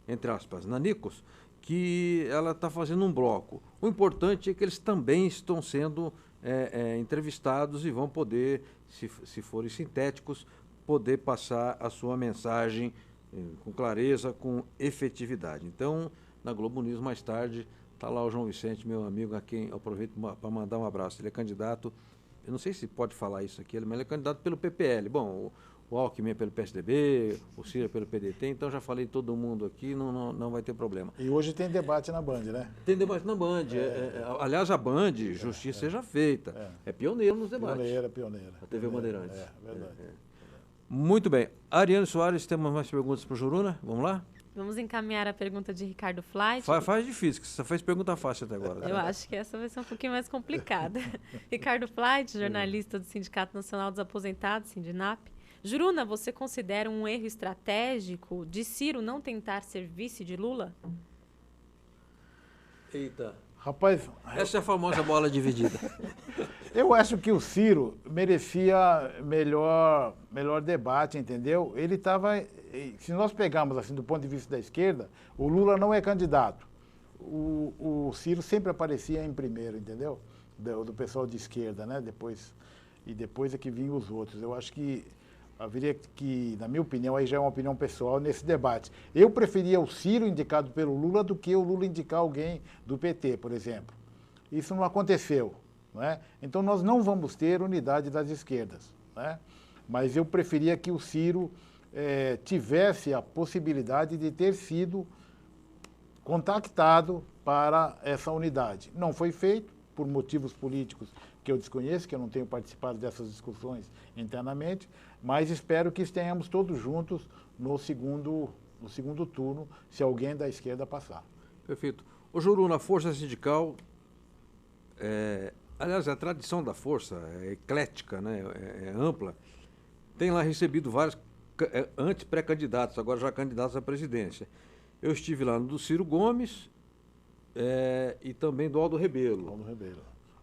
entre aspas, nanicos, que ela está fazendo um bloco. O importante é que eles também estão sendo entrevistados e vão poder, se forem sintéticos, poder passar a sua mensagem com clareza, com efetividade. Então, na Globo News, mais tarde, está lá o João Vicente, meu amigo, a quem eu aproveito para mandar um abraço. Ele é candidato, eu não sei se pode falar isso aqui, mas ele é candidato pelo PPL. Bom, o Alckmin é pelo PSDB, o Ciro é pelo PDT, então já falei todo mundo aqui, não vai ter problema. E hoje tem debate na Band, né? Tem debate na Band. Aliás, a Band, justiça seja feita, é pioneiro nos debates. Pioneira. A TV Bandeirantes. Verdade. Muito bem. Ariane Soares, temos mais perguntas para o Juruna? Vamos lá? Vamos encaminhar a pergunta de Ricardo Fleit. Faz difícil, que você fez pergunta fácil até agora. Tá? Eu acho que essa vai ser um pouquinho mais complicada. Ricardo Fleit, jornalista do Sindicato Nacional dos Aposentados, Sindinap. Juruna, você considera um erro estratégico de Ciro não tentar ser vice de Lula? Eita. Rapaz... Essa é a famosa bola dividida. Eu acho que o Ciro merecia melhor debate, entendeu? Ele estava... Se nós pegarmos assim do ponto de vista da esquerda, o Lula não é candidato. O Ciro sempre aparecia em primeiro, entendeu? Do pessoal de esquerda, né? Depois é que vinham os outros. Eu acho que haveria que, na minha opinião, aí já é uma opinião pessoal nesse debate. Eu preferia o Ciro indicado pelo Lula do que o Lula indicar alguém do PT, por exemplo. Isso não aconteceu, não é? Então nós não vamos ter unidade das esquerdas, né? Mas eu preferia que o Ciro tivesse a possibilidade de ter sido contactado para essa unidade. Não foi feito, por motivos políticos que eu desconheço, que eu não tenho participado dessas discussões internamente, mas espero que estejamos todos juntos no segundo turno, se alguém da esquerda passar. Perfeito. O Juruna, a força sindical, aliás, a tradição da força é eclética, né? É ampla, tem lá recebido vários antes pré-candidatos, agora já candidatos à presidência. Eu estive lá no do Ciro Gomes e também do Aldo Rebelo.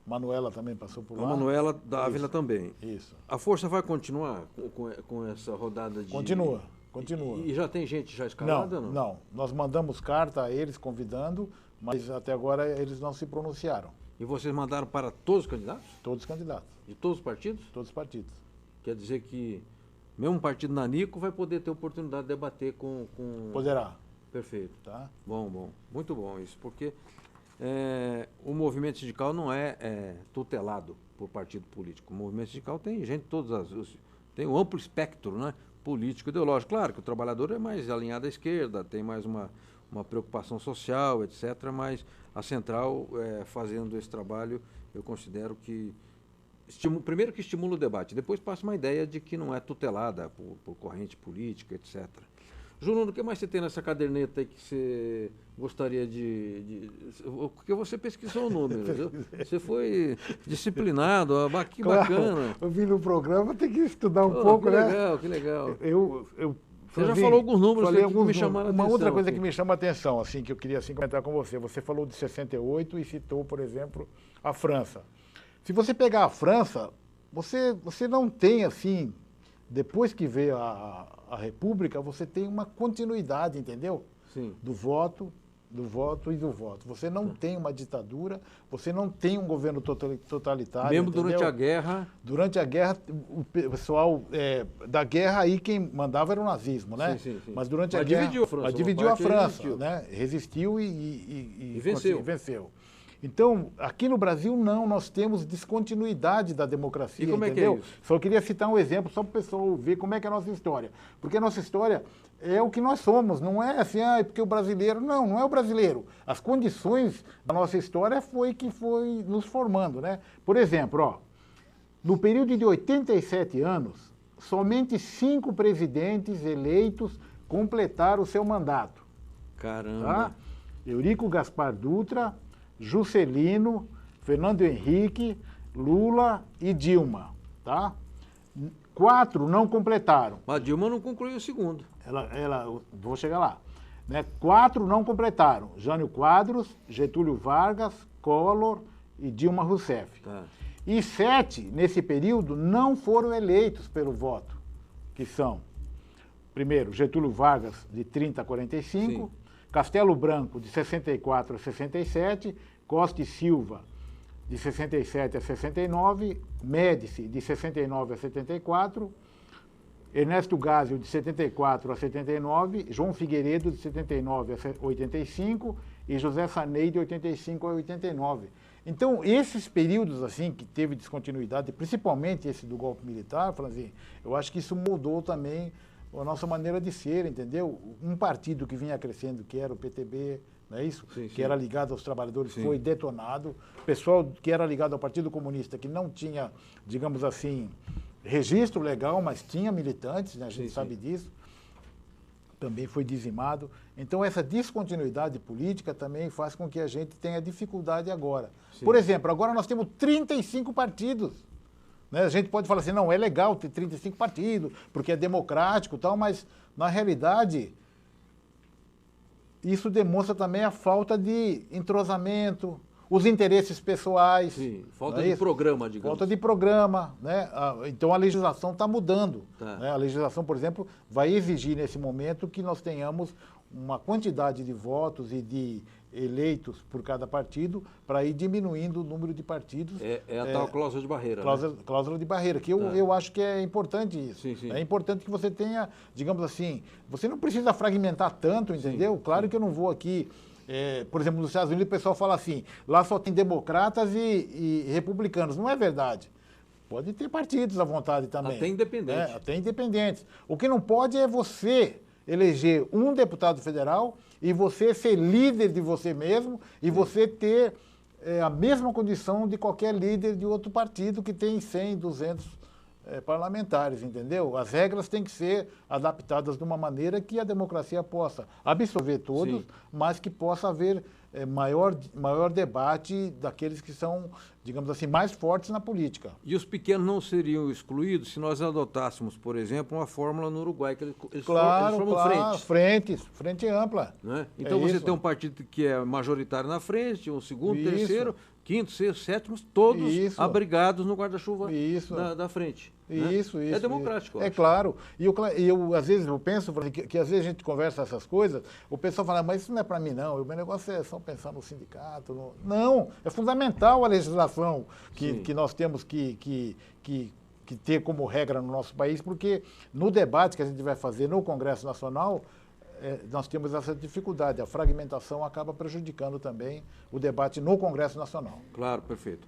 Manuela também passou por lá. A Manuela Dávila também. Isso. A força vai continuar com essa rodada de... Continua. E já tem gente já escalada? Não. Nós mandamos carta a eles convidando, mas até agora eles não se pronunciaram. E vocês mandaram para todos os candidatos? Todos os candidatos. De todos os partidos? Todos os partidos. Quer dizer que mesmo um partido nanico vai poder ter oportunidade de debater com... Poderá. Perfeito. Tá? Bom. Muito bom isso, porque o movimento sindical não é tutelado por partido político. O movimento sindical tem gente de todas tem um amplo espectro, né, político e ideológico. Claro que o trabalhador é mais alinhado à esquerda, tem mais uma preocupação social, etc., mas a central, fazendo esse trabalho, eu considero que primeiro que estimula o debate, depois passa uma ideia de que não é tutelada por corrente política, etc. Juruna, o que mais você tem nessa caderneta aí que você gostaria porque você pesquisou números, você foi disciplinado, que bacana. Eu vim no programa, tem que estudar um pouco, né? Que legal. Você já falou alguns números que me chamaram a atenção. Uma outra coisa que me chama a atenção, assim, que eu queria comentar com você. Você falou de 68 e citou, por exemplo, a França. Se você pegar a França, você não tem, assim, depois que veio a República, você tem uma continuidade, entendeu? Sim. Do voto do voto e do voto. Você não tem uma ditadura, você não tem um governo totalitário. Mesmo entendeu? durante a guerra... Durante a guerra, o pessoal da guerra aí quem mandava era o nazismo, né? Sim. Mas durante a guerra... dividiu a França. Né? Resistiu e venceu. Então, aqui no Brasil, não, nós temos descontinuidade da democracia, e como entendeu? É que é isso? Só queria citar um exemplo, só para o pessoal ver como é que é a nossa história. Porque a nossa história é o que nós somos, não é assim, porque o brasileiro... Não é o brasileiro. As condições da nossa história foi nos formando, né? Por exemplo, no período de 87 anos, somente 5 presidentes eleitos completaram o seu mandato. Caramba! Tá? Eurico Gaspar Dutra, Juscelino, Fernando Henrique, Lula e Dilma, tá? 4 não completaram. Mas Dilma não concluiu o segundo. Vou chegar lá. Né? 4 não completaram. Jânio Quadros, Getúlio Vargas, Collor e Dilma Rousseff. Tá. E 7, nesse período, não foram eleitos pelo voto, que são, primeiro, Getúlio Vargas, de 30 a 45, Sim. Castelo Branco, de 64 a 67, Costa e Silva, de 67 a 69, Médici, de 69 a 74, Ernesto Geisel, de 74 a 79, João Figueiredo, de 79 a 85 e José Sarney, de 85 a 89. Então, esses períodos assim que teve descontinuidade, principalmente esse do golpe militar, Franzinho, eu acho que isso mudou também a nossa maneira de ser, entendeu? Um partido que vinha crescendo, que era o PTB, não é isso? Sim. Que era ligado aos trabalhadores, Sim. foi detonado. O pessoal que era ligado ao Partido Comunista, que não tinha, digamos assim, registro legal, mas tinha militantes, né? A gente sabe disso, também foi dizimado. Então, essa descontinuidade política também faz com que a gente tenha dificuldade agora. Sim. Por exemplo, agora nós temos 35 partidos. Né? A gente pode falar assim, não, é legal ter 35 partidos, porque é democrático e tal, mas, na realidade, isso demonstra também a falta de entrosamento, os interesses pessoais. Sim, falta de programa, digamos. Falta de programa, né? Então a legislação está mudando. Tá. Né? A legislação, por exemplo, vai exigir nesse momento que nós tenhamos uma quantidade de votos e de eleitos por cada partido para ir diminuindo o número de partidos. É a tal cláusula de barreira. Cláusula de barreira, que eu acho que é importante isso. Sim. É importante que você tenha, digamos assim, você não precisa fragmentar tanto, entendeu? Claro que eu não vou aqui... por exemplo, nos Estados Unidos o pessoal fala assim, lá só tem democratas e republicanos. Não é verdade. Pode ter partidos à vontade também. Até independentes. Até independentes. O que não pode é você eleger um deputado federal e você ser líder de você mesmo e você ter a mesma condição de qualquer líder de outro partido que tem 100, 200 parlamentares, entendeu? As regras têm que ser adaptadas de uma maneira que a democracia possa absorver todos, Sim. mas que possa haver maior debate daqueles que são, digamos assim, mais fortes na política. E os pequenos não seriam excluídos se nós adotássemos, por exemplo, uma fórmula no Uruguai, que eles formam frente ampla. Né? Então você tem um partido que é majoritário na frente, um segundo, terceiro, quinto, sexto, sétimo, todos abrigados no guarda-chuva da frente. Isso. É democrático. É claro. E eu, às vezes, eu penso que às vezes a gente conversa essas coisas, o pessoal fala, mas isso não é para mim, não. O meu negócio é só pensar no sindicato. Não, é fundamental a legislação que nós temos que ter como regra no nosso país, porque no debate que a gente vai fazer no Congresso Nacional, nós temos essa dificuldade. A fragmentação acaba prejudicando também o debate no Congresso Nacional. Claro, perfeito.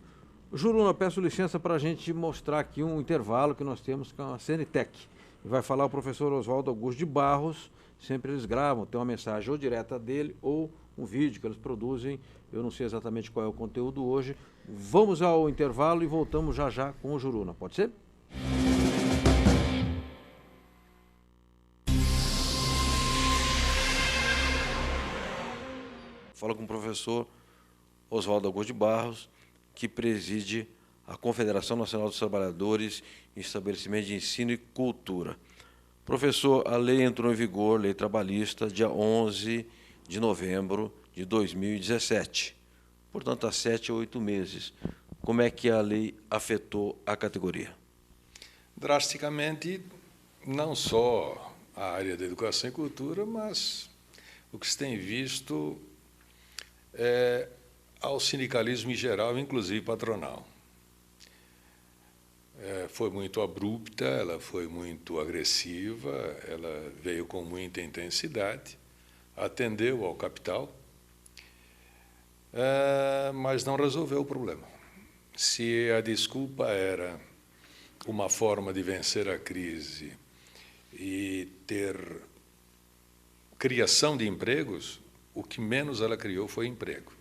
Juruna, peço licença para a gente mostrar aqui um intervalo que nós temos com a CNTEC. Vai falar o professor Oswaldo Augusto de Barros, sempre eles gravam, tem uma mensagem ou direta dele ou um vídeo que eles produzem. Eu não sei exatamente qual é o conteúdo hoje. Vamos ao intervalo e voltamos já com o Juruna. Pode ser? Fala com o professor Oswaldo Augusto de Barros, que preside a Confederação Nacional dos Trabalhadores em Estabelecimento de Ensino e Cultura. Professor, a lei entrou em vigor, lei trabalhista, dia 11 de novembro de 2017. Portanto, há 7 ou 8 meses. Como é que a lei afetou a categoria? Drasticamente, não só a área da educação e cultura, mas o que se tem visto ao sindicalismo em geral, inclusive patronal. Foi muito abrupta, ela foi muito agressiva, ela veio com muita intensidade, atendeu ao capital, mas não resolveu o problema. Se a desculpa era uma forma de vencer a crise e ter criação de empregos, o que menos ela criou foi emprego.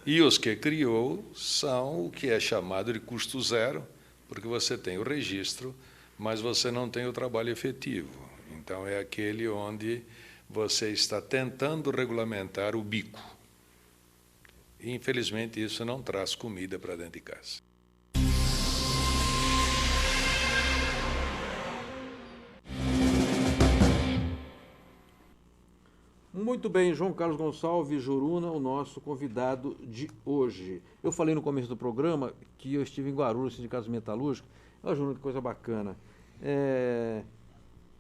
E os que criou são o que é chamado de custo zero, porque você tem o registro, mas você não tem o trabalho efetivo. Então, é aquele onde você está tentando regulamentar o bico. E, infelizmente, isso não traz comida para dentro de casa. Muito bem, João Carlos Gonçalves Juruna, o nosso convidado de hoje. Eu falei no começo do programa que eu estive em Guarulhos, Sindicato Metalúrgico. Olha, Juruna, que coisa bacana.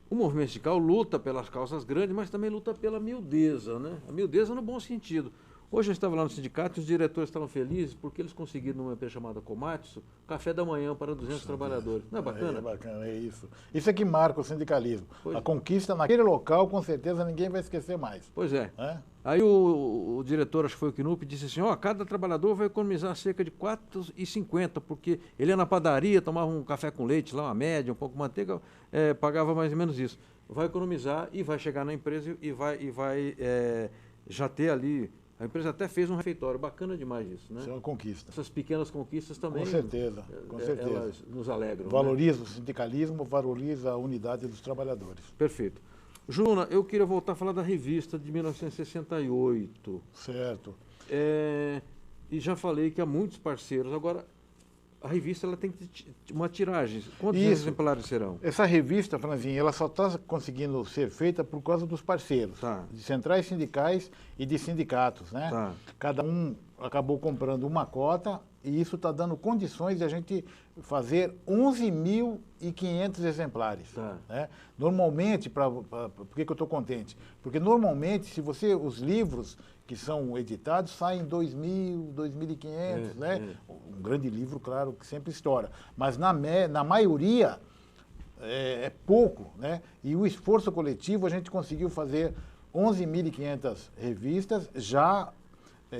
O movimento sindical luta pelas causas grandes, mas também luta pela miudeza, né? A miudeza no bom sentido. Hoje eu estava lá no sindicato e os diretores estavam felizes porque eles conseguiram, numa empresa chamada Komatsu, café da manhã para 200 trabalhadores. Não é bacana? É bacana, é isso. Isso é que marca o sindicalismo. A conquista naquele local, com certeza, ninguém vai esquecer mais. Pois é. Aí o diretor, acho que foi o Knupp, disse assim, cada trabalhador vai economizar cerca de R$ 4,50, porque ele ia na padaria, tomava um café com leite lá, uma média, um pouco de manteiga, pagava mais ou menos isso. Vai economizar e vai chegar na empresa e vai já ter ali... A empresa até fez um refeitório, bacana demais isso, né? Isso é uma conquista. Essas pequenas conquistas também... Com certeza, com certeza. Elas nos alegram. Valoriza, né? O sindicalismo, valoriza a unidade dos trabalhadores. Perfeito. Juruna, eu queria voltar a falar da revista de 1968. Certo. E já falei que há muitos parceiros. Agora, a revista ela tem uma tiragem. Quantos exemplares serão? Essa revista, Franzinho, ela só está conseguindo ser feita por causa dos parceiros, de centrais sindicais e de sindicatos, né? Cada um acabou comprando uma cota e isso está dando condições de a gente fazer 11.500 exemplares. Né? Normalmente, por que eu estou contente? Porque normalmente, os livros que são editados saem 2.000, 2.500, né? Um grande livro, claro, que sempre estoura. Mas na maioria é pouco, né? E o esforço coletivo, a gente conseguiu fazer 11.500 revistas já,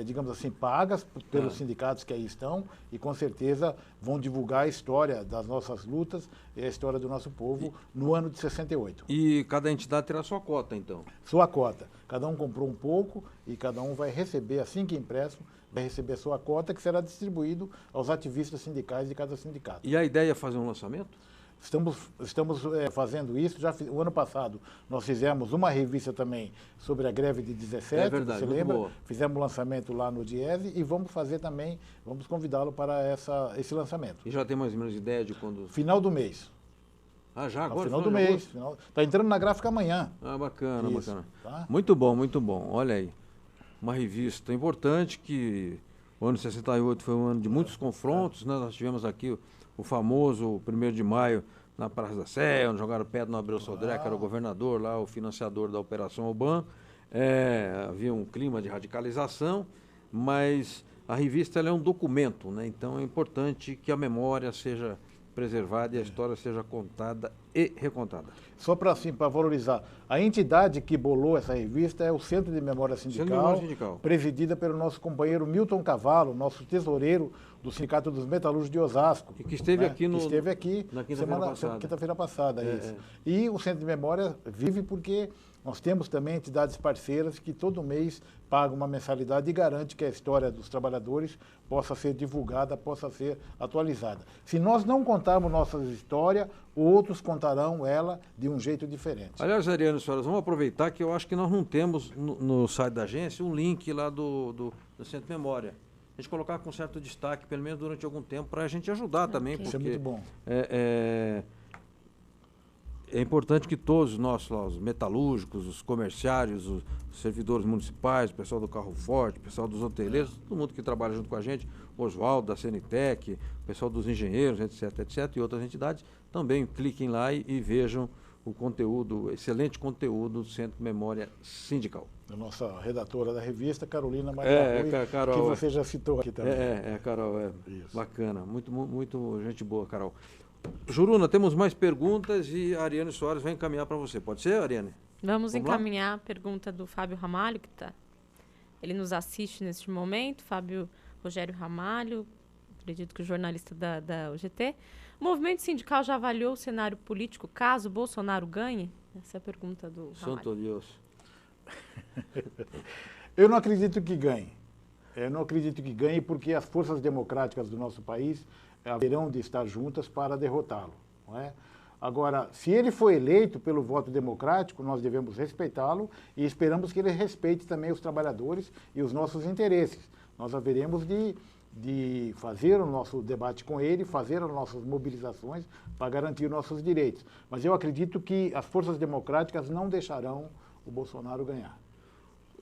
digamos assim, pagas pelos sindicatos que aí estão e com certeza vão divulgar a história das nossas lutas e a história do nosso povo no ano de 68. E cada entidade terá sua cota, então? Sua cota. Cada um comprou um pouco e cada um vai receber, assim que impresso, vai receber a sua cota que será distribuído aos ativistas sindicais de cada sindicato. E a ideia é fazer um lançamento? Estamos fazendo isso. O ano passado nós fizemos uma revista também sobre a greve de 17, verdade, você muito lembra? boa. Fizemos um lançamento lá no Diese e vamos fazer também, vamos convidá-lo para esse lançamento. E já tem mais ou menos ideia de quando? Final do mês. Já agora? Final do mês. Está entrando na gráfica amanhã. Bacana, bacana. Tá? Muito bom, muito bom. Olha aí, uma revista importante que o ano de 68 foi um ano de muitos confrontos, né? Nós tivemos aqui o famoso 1º de maio na Praça da Sé, onde jogaram pedra no Abreu Sodré, que era o governador lá, o financiador da Operação Oban. Havia um clima de radicalização, mas a revista ela é um documento, né? Então é importante que a memória seja preservada e a história seja contada e recontada. Só para valorizar, a entidade que bolou essa revista é o Centro de Memória Sindical, presidida pelo nosso companheiro Milton Cavallo, nosso tesoureiro do Sindicato dos Metalúrgicos de Osasco. E que esteve aqui na quinta-feira passada. E o Centro de Memória vive porque nós temos também entidades parceiras que todo mês pagam uma mensalidade e garante que a história dos trabalhadores possa ser divulgada, possa ser atualizada. Se nós não contarmos nossa história, outros contarão ela de um jeito diferente. Aliás, Ariano e senhoras, vamos aproveitar que eu acho que nós não temos no site da agência um link lá do Centro de Memória. A gente colocar com certo destaque, pelo menos durante algum tempo, para a gente ajudar também. Porque isso é muito bom. É importante que todos nós, os metalúrgicos, os comerciários, os servidores municipais, o pessoal do carro forte, o pessoal dos hoteleiros, todo mundo que trabalha junto com a gente, o Oswaldo da Cenitec, o pessoal dos engenheiros, etc., e outras entidades, também cliquem lá e vejam o conteúdo, excelente conteúdo do Centro de Memória Sindical. A nossa redatora da revista, Carolina Maria Rui, Carol, que você já citou aqui também. Carol, bacana, muito gente boa, Carol. Juruna, temos mais perguntas e a Ariane Soares vai encaminhar para você. Pode ser, Ariane? Vamos encaminhar a pergunta do Fábio Ramalho, ele nos assiste neste momento, Fábio Rogério Ramalho, acredito que o jornalista da UGT. O movimento sindical já avaliou o cenário político caso Bolsonaro ganhe? Essa é a pergunta do Ramalho. Santo Deus. Eu não acredito que ganhe. Eu não acredito que ganhe porque as forças democráticas do nosso país haverão de estar juntas para derrotá-lo. Não é? Agora, se ele for eleito pelo voto democrático, nós devemos respeitá-lo e esperamos que ele respeite também os trabalhadores e os nossos interesses. Nós haveremos de fazer o nosso debate com ele, fazer as nossas mobilizações para garantir nossos direitos. Mas eu acredito que as forças democráticas não deixarão o Bolsonaro ganhar.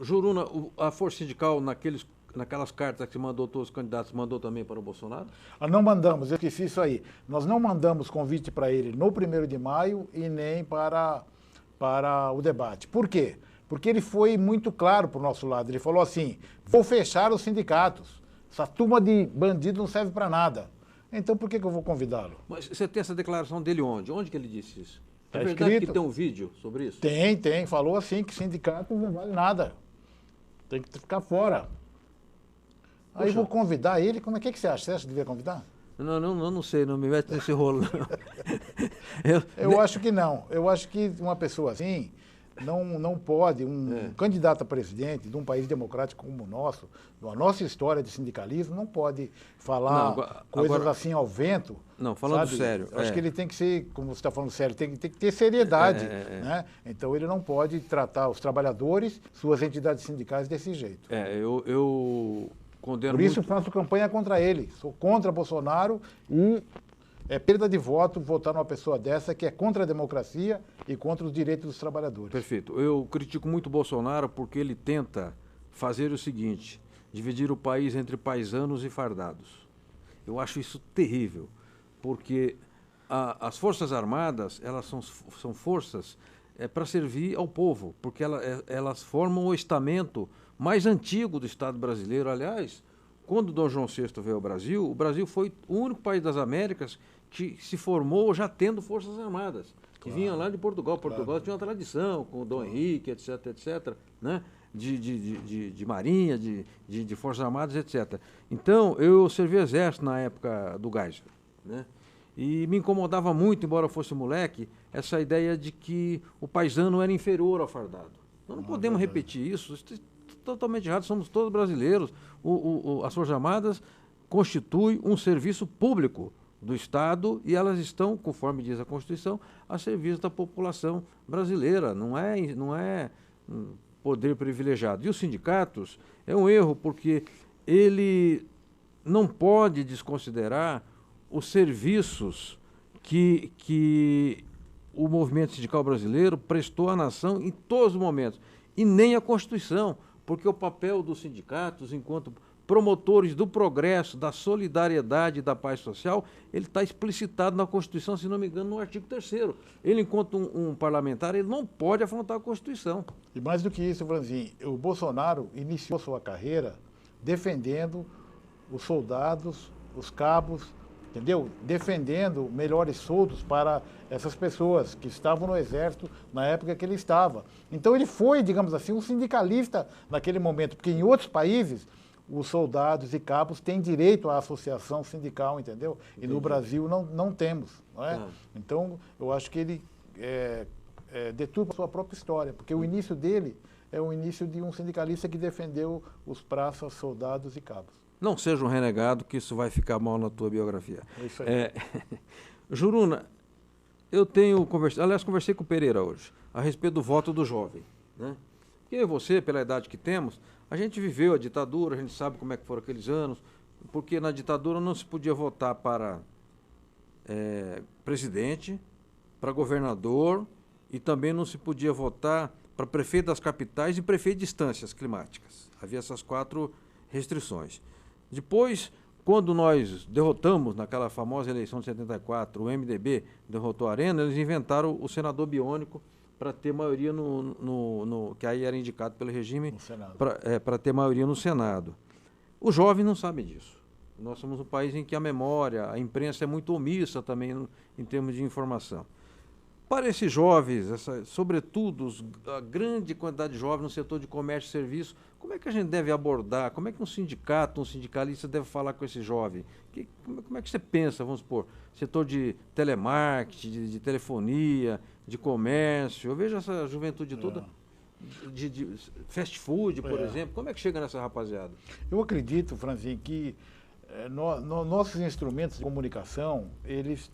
Juruna, a Força Sindical, naquelas cartas que mandou todos os candidatos, mandou também para o Bolsonaro? Não mandamos, eu esqueci isso aí. Nós não mandamos convite para ele no 1º de maio e nem para o debate. Por quê? Porque ele foi muito claro para o nosso lado. Ele falou assim, vou fechar os sindicatos. Essa turma de bandido não serve para nada. Então por que eu vou convidá-lo? Mas você tem essa declaração dele onde? Onde que ele disse isso? Tá é verdade escrito. que tem um vídeo sobre isso? Tem. Falou assim que sindicato não vale nada. Tem que ficar fora. Aí vou convidar ele. Como é que você acha? Você acha que devia convidar? Não sei, não me mete nesse rolo. Eu acho que não. Eu acho que uma pessoa assim não pode, candidato a presidente de um país democrático como o nosso, a nossa história de sindicalismo, não pode falar coisas assim ao vento. Não, falando sabe? sério. Acho que ele tem que ser, como você está falando sério, tem que ter seriedade. Né? Então ele não pode tratar os trabalhadores, suas entidades sindicais desse jeito. Eu condeno Por isso muito... faço campanha contra ele. Sou contra Bolsonaro e é perda de voto votar numa pessoa dessa que é contra a democracia e contra os direitos dos trabalhadores. Perfeito. Eu critico muito o Bolsonaro porque ele tenta fazer o seguinte, dividir o país entre paisanos e fardados. Eu acho isso terrível, porque as Forças Armadas, elas são forças para servir ao povo, porque elas formam o estamento mais antigo do Estado brasileiro. Aliás, quando Dom João VI veio ao Brasil, o Brasil foi o único país das Américas que se formou já tendo Forças Armadas, que vinham lá de Portugal. Portugal tinha uma tradição com o Dom Henrique, etc., né? de Marinha, de Forças Armadas, etc. Então, eu servi exército na época do Geisel, né? E me incomodava muito, embora eu fosse moleque, essa ideia de que o paisano era inferior ao fardado. Nós não podemos repetir isso é totalmente errado, somos todos brasileiros. As Forças Armadas constituem um serviço público do Estado e elas estão, conforme diz a Constituição, a serviço da população brasileira, não é poder privilegiado. E os sindicatos é um erro, porque ele não pode desconsiderar os serviços que o movimento sindical brasileiro prestou à nação em todos os momentos, e nem a Constituição, porque o papel dos sindicatos, enquanto promotores do progresso, da solidariedade e da paz social, ele está explicitado na Constituição, se não me engano, no artigo 3º. Ele, enquanto um parlamentar, ele não pode afrontar a Constituição. E mais do que isso, Franzinho, o Bolsonaro iniciou sua carreira defendendo os soldados, os cabos, entendeu? Defendendo melhores soldos para essas pessoas que estavam no Exército na época que ele estava. Então ele foi, digamos assim, um sindicalista naquele momento, porque em outros países os soldados e cabos têm direito à associação sindical, entendeu? E no Brasil não temos, não é? Então eu acho que ele deturpa a sua própria história, porque o início dele é o início de um sindicalista que defendeu os praças, soldados e cabos. Não seja um renegado, que isso vai ficar mal na tua biografia. É isso aí. Juruna, conversei com o Pereira hoje, a respeito do voto do jovem, né? Porque eu e você, pela idade que temos, a gente viveu a ditadura, a gente sabe como é que foram aqueles anos, porque na ditadura não se podia votar para presidente, para governador, e também não se podia votar para prefeito das capitais e prefeito de instâncias climáticas. Havia essas 4 restrições. Depois, quando nós derrotamos, naquela famosa eleição de 74, o MDB derrotou a Arena, eles inventaram o senador biônico para ter maioria que aí era indicado pelo regime, para ter maioria no Senado. Os jovens não sabem disso. Nós somos um país em que a memória, a imprensa é muito omissa também em termos de informação. Para esses jovens, sobretudo a grande quantidade de jovens no setor de comércio e serviço, como é que a gente deve abordar? Como é que um sindicato, um sindicalista deve falar com esse jovem? Como é que você pensa, vamos supor, setor de telemarketing, de telefonia, de comércio? Eu vejo essa juventude toda de fast food, por exemplo. Como é que chega nessa rapaziada? Eu acredito, Franzinho, que nossos instrumentos de comunicação, eles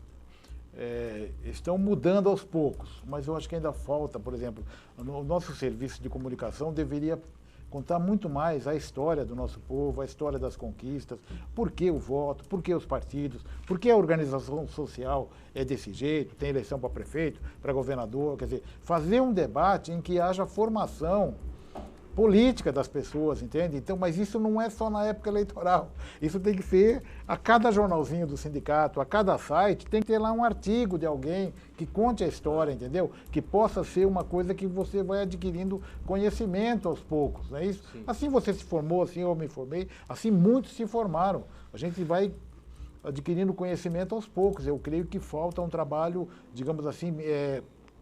estão mudando aos poucos, mas eu acho que ainda falta, por exemplo, o nosso serviço de comunicação deveria contar muito mais a história do nosso povo, a história das conquistas, por que o voto, por que os partidos, por que a organização social é desse jeito, tem eleição para prefeito, para governador, quer dizer, fazer um debate em que haja formação política das pessoas, entende? Então, mas isso não é só na época eleitoral. Isso tem que ser a cada jornalzinho do sindicato, a cada site, tem que ter lá um artigo de alguém que conte a história, entendeu? Que possa ser uma coisa que você vai adquirindo conhecimento aos poucos, não é isso? Sim. Assim você se formou, assim eu me formei, assim muitos se formaram. A gente vai adquirindo conhecimento aos poucos. Eu creio que falta um trabalho, digamos assim,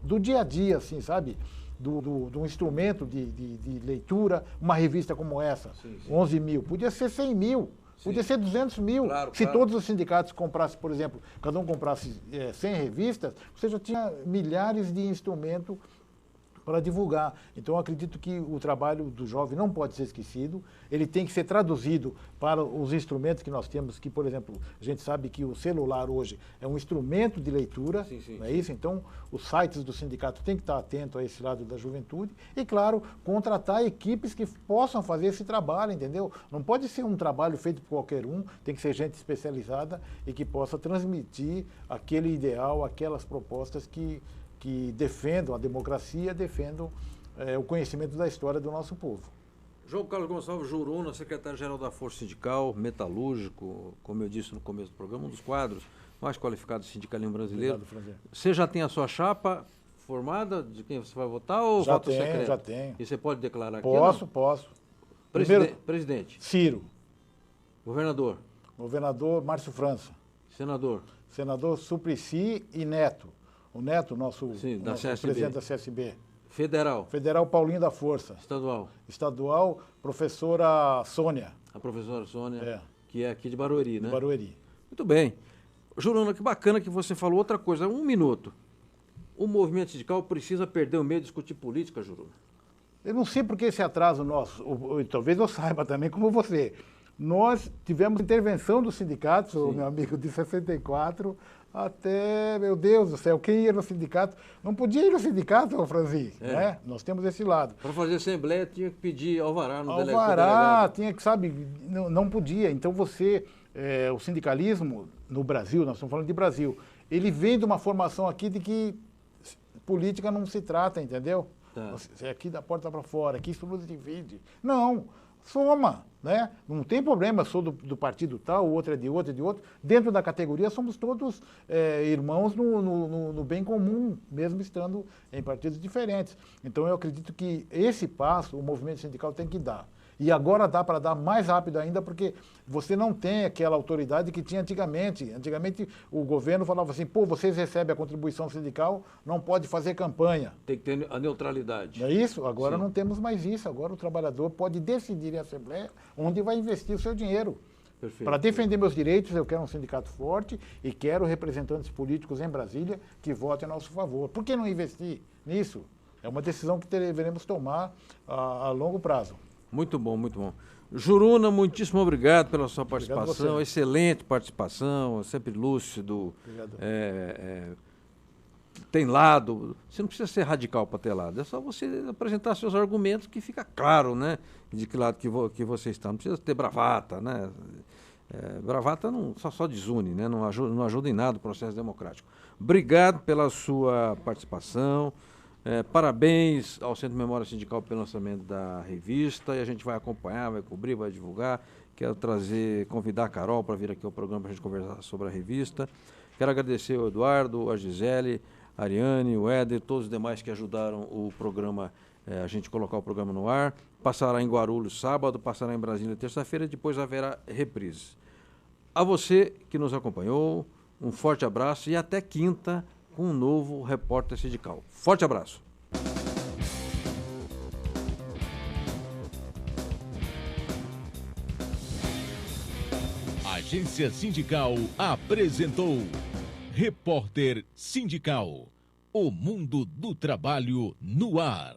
do dia a dia, assim, sabe? Do instrumento de leitura, uma revista como essa, 11 mil, podia ser 100 mil, podia ser 200 mil. Claro, Se todos os sindicatos comprassem, por exemplo, cada um comprasse 100 revistas, você já tinha milhares de instrumentos para divulgar. Então, eu acredito que o trabalho do jovem não pode ser esquecido, ele tem que ser traduzido para os instrumentos que nós temos, que, por exemplo, a gente sabe que o celular hoje é um instrumento de leitura, não é isso? Então, os sites do sindicato têm que estar atentos a esse lado da juventude e, claro, contratar equipes que possam fazer esse trabalho, entendeu? Não pode ser um trabalho feito por qualquer um, tem que ser gente especializada e que possa transmitir aquele ideal, aquelas propostas que defendam a democracia, defendam o conhecimento da história do nosso povo. João Carlos Gonçalves Juruna, secretário-geral da Força Sindical, metalúrgico, como eu disse no começo do programa, um dos quadros mais qualificados do sindicalismo brasileiro. Obrigado, Franzé. Você já tem a sua chapa formada de quem você vai votar ou voto secreto? Já tenho. E você pode declarar aqui? Posso. Presidente? Ciro. Governador? Governador Márcio França. Senador? Senador Suplicy e Neto. O Neto, nosso presidente da CSB. Federal? Federal Paulinho da Força. Estadual? Estadual, professora Sônia. A professora Sônia, que é aqui de Barueri, né? De Barueri. Muito bem. Juruna, que bacana que você falou outra coisa. 1 minuto. O movimento sindical precisa perder o medo de discutir política, Juruna? Eu não sei por que esse atraso nosso, talvez eu saiba também como você. Nós tivemos intervenção dos sindicatos, meu amigo, de 64 até, meu Deus do céu, quem ia no sindicato? Não podia ir no sindicato, Franzi, né? Nós temos esse lado. Para fazer assembleia tinha que pedir alvará no delegado. Alvará, tinha que, sabe, não podia. Então você, o sindicalismo no Brasil, nós estamos falando de Brasil, ele vem de uma formação aqui de que política não se trata, entendeu? Tá. Aqui da porta para fora, aqui isso tudo divide. Não, soma, né? Não tem problema, sou do partido tal, o outro é de outro, Dentro da categoria somos todos irmãos no bem comum, mesmo estando em partidos diferentes. Então eu acredito que esse passo o movimento sindical tem que dar. E agora dá para dar mais rápido ainda, porque você não tem aquela autoridade que tinha antigamente. Antigamente o governo falava assim, vocês recebem a contribuição sindical, não pode fazer campanha. Tem que ter a neutralidade. Não é isso? Agora não temos mais isso. Agora o trabalhador pode decidir em assembleia onde vai investir o seu dinheiro. Para defender meus direitos, eu quero um sindicato forte e quero representantes políticos em Brasília que votem a nosso favor. Por que não investir nisso? É uma decisão que deveremos tomar a longo prazo. Muito bom, muito bom. Juruna, muitíssimo obrigado pela sua participação, excelente participação, sempre lúcido. Obrigado. Tem lado, você não precisa ser radical para ter lado, é só você apresentar seus argumentos que fica claro, né, de que lado que você está. Não precisa ter bravata, né? Bravata só desune, né? Não ajuda em nada o processo democrático. Obrigado pela sua participação. Parabéns ao Centro de Memória Sindical pelo lançamento da revista, e a gente vai acompanhar, vai cobrir, vai divulgar. Quero convidar a Carol para vir aqui ao programa para a gente conversar sobre a revista. Quero agradecer ao Eduardo, a Gisele, a Ariane, o Éder, todos os demais que ajudaram o programa, a gente colocar o programa no ar. Passará em Guarulhos sábado, passará em Brasília terça-feira, depois haverá reprise. A você que nos acompanhou, um forte abraço e até quinta com um novo Repórter Sindical. Forte abraço. A Agência Sindical apresentou Repórter Sindical, o mundo do trabalho no ar.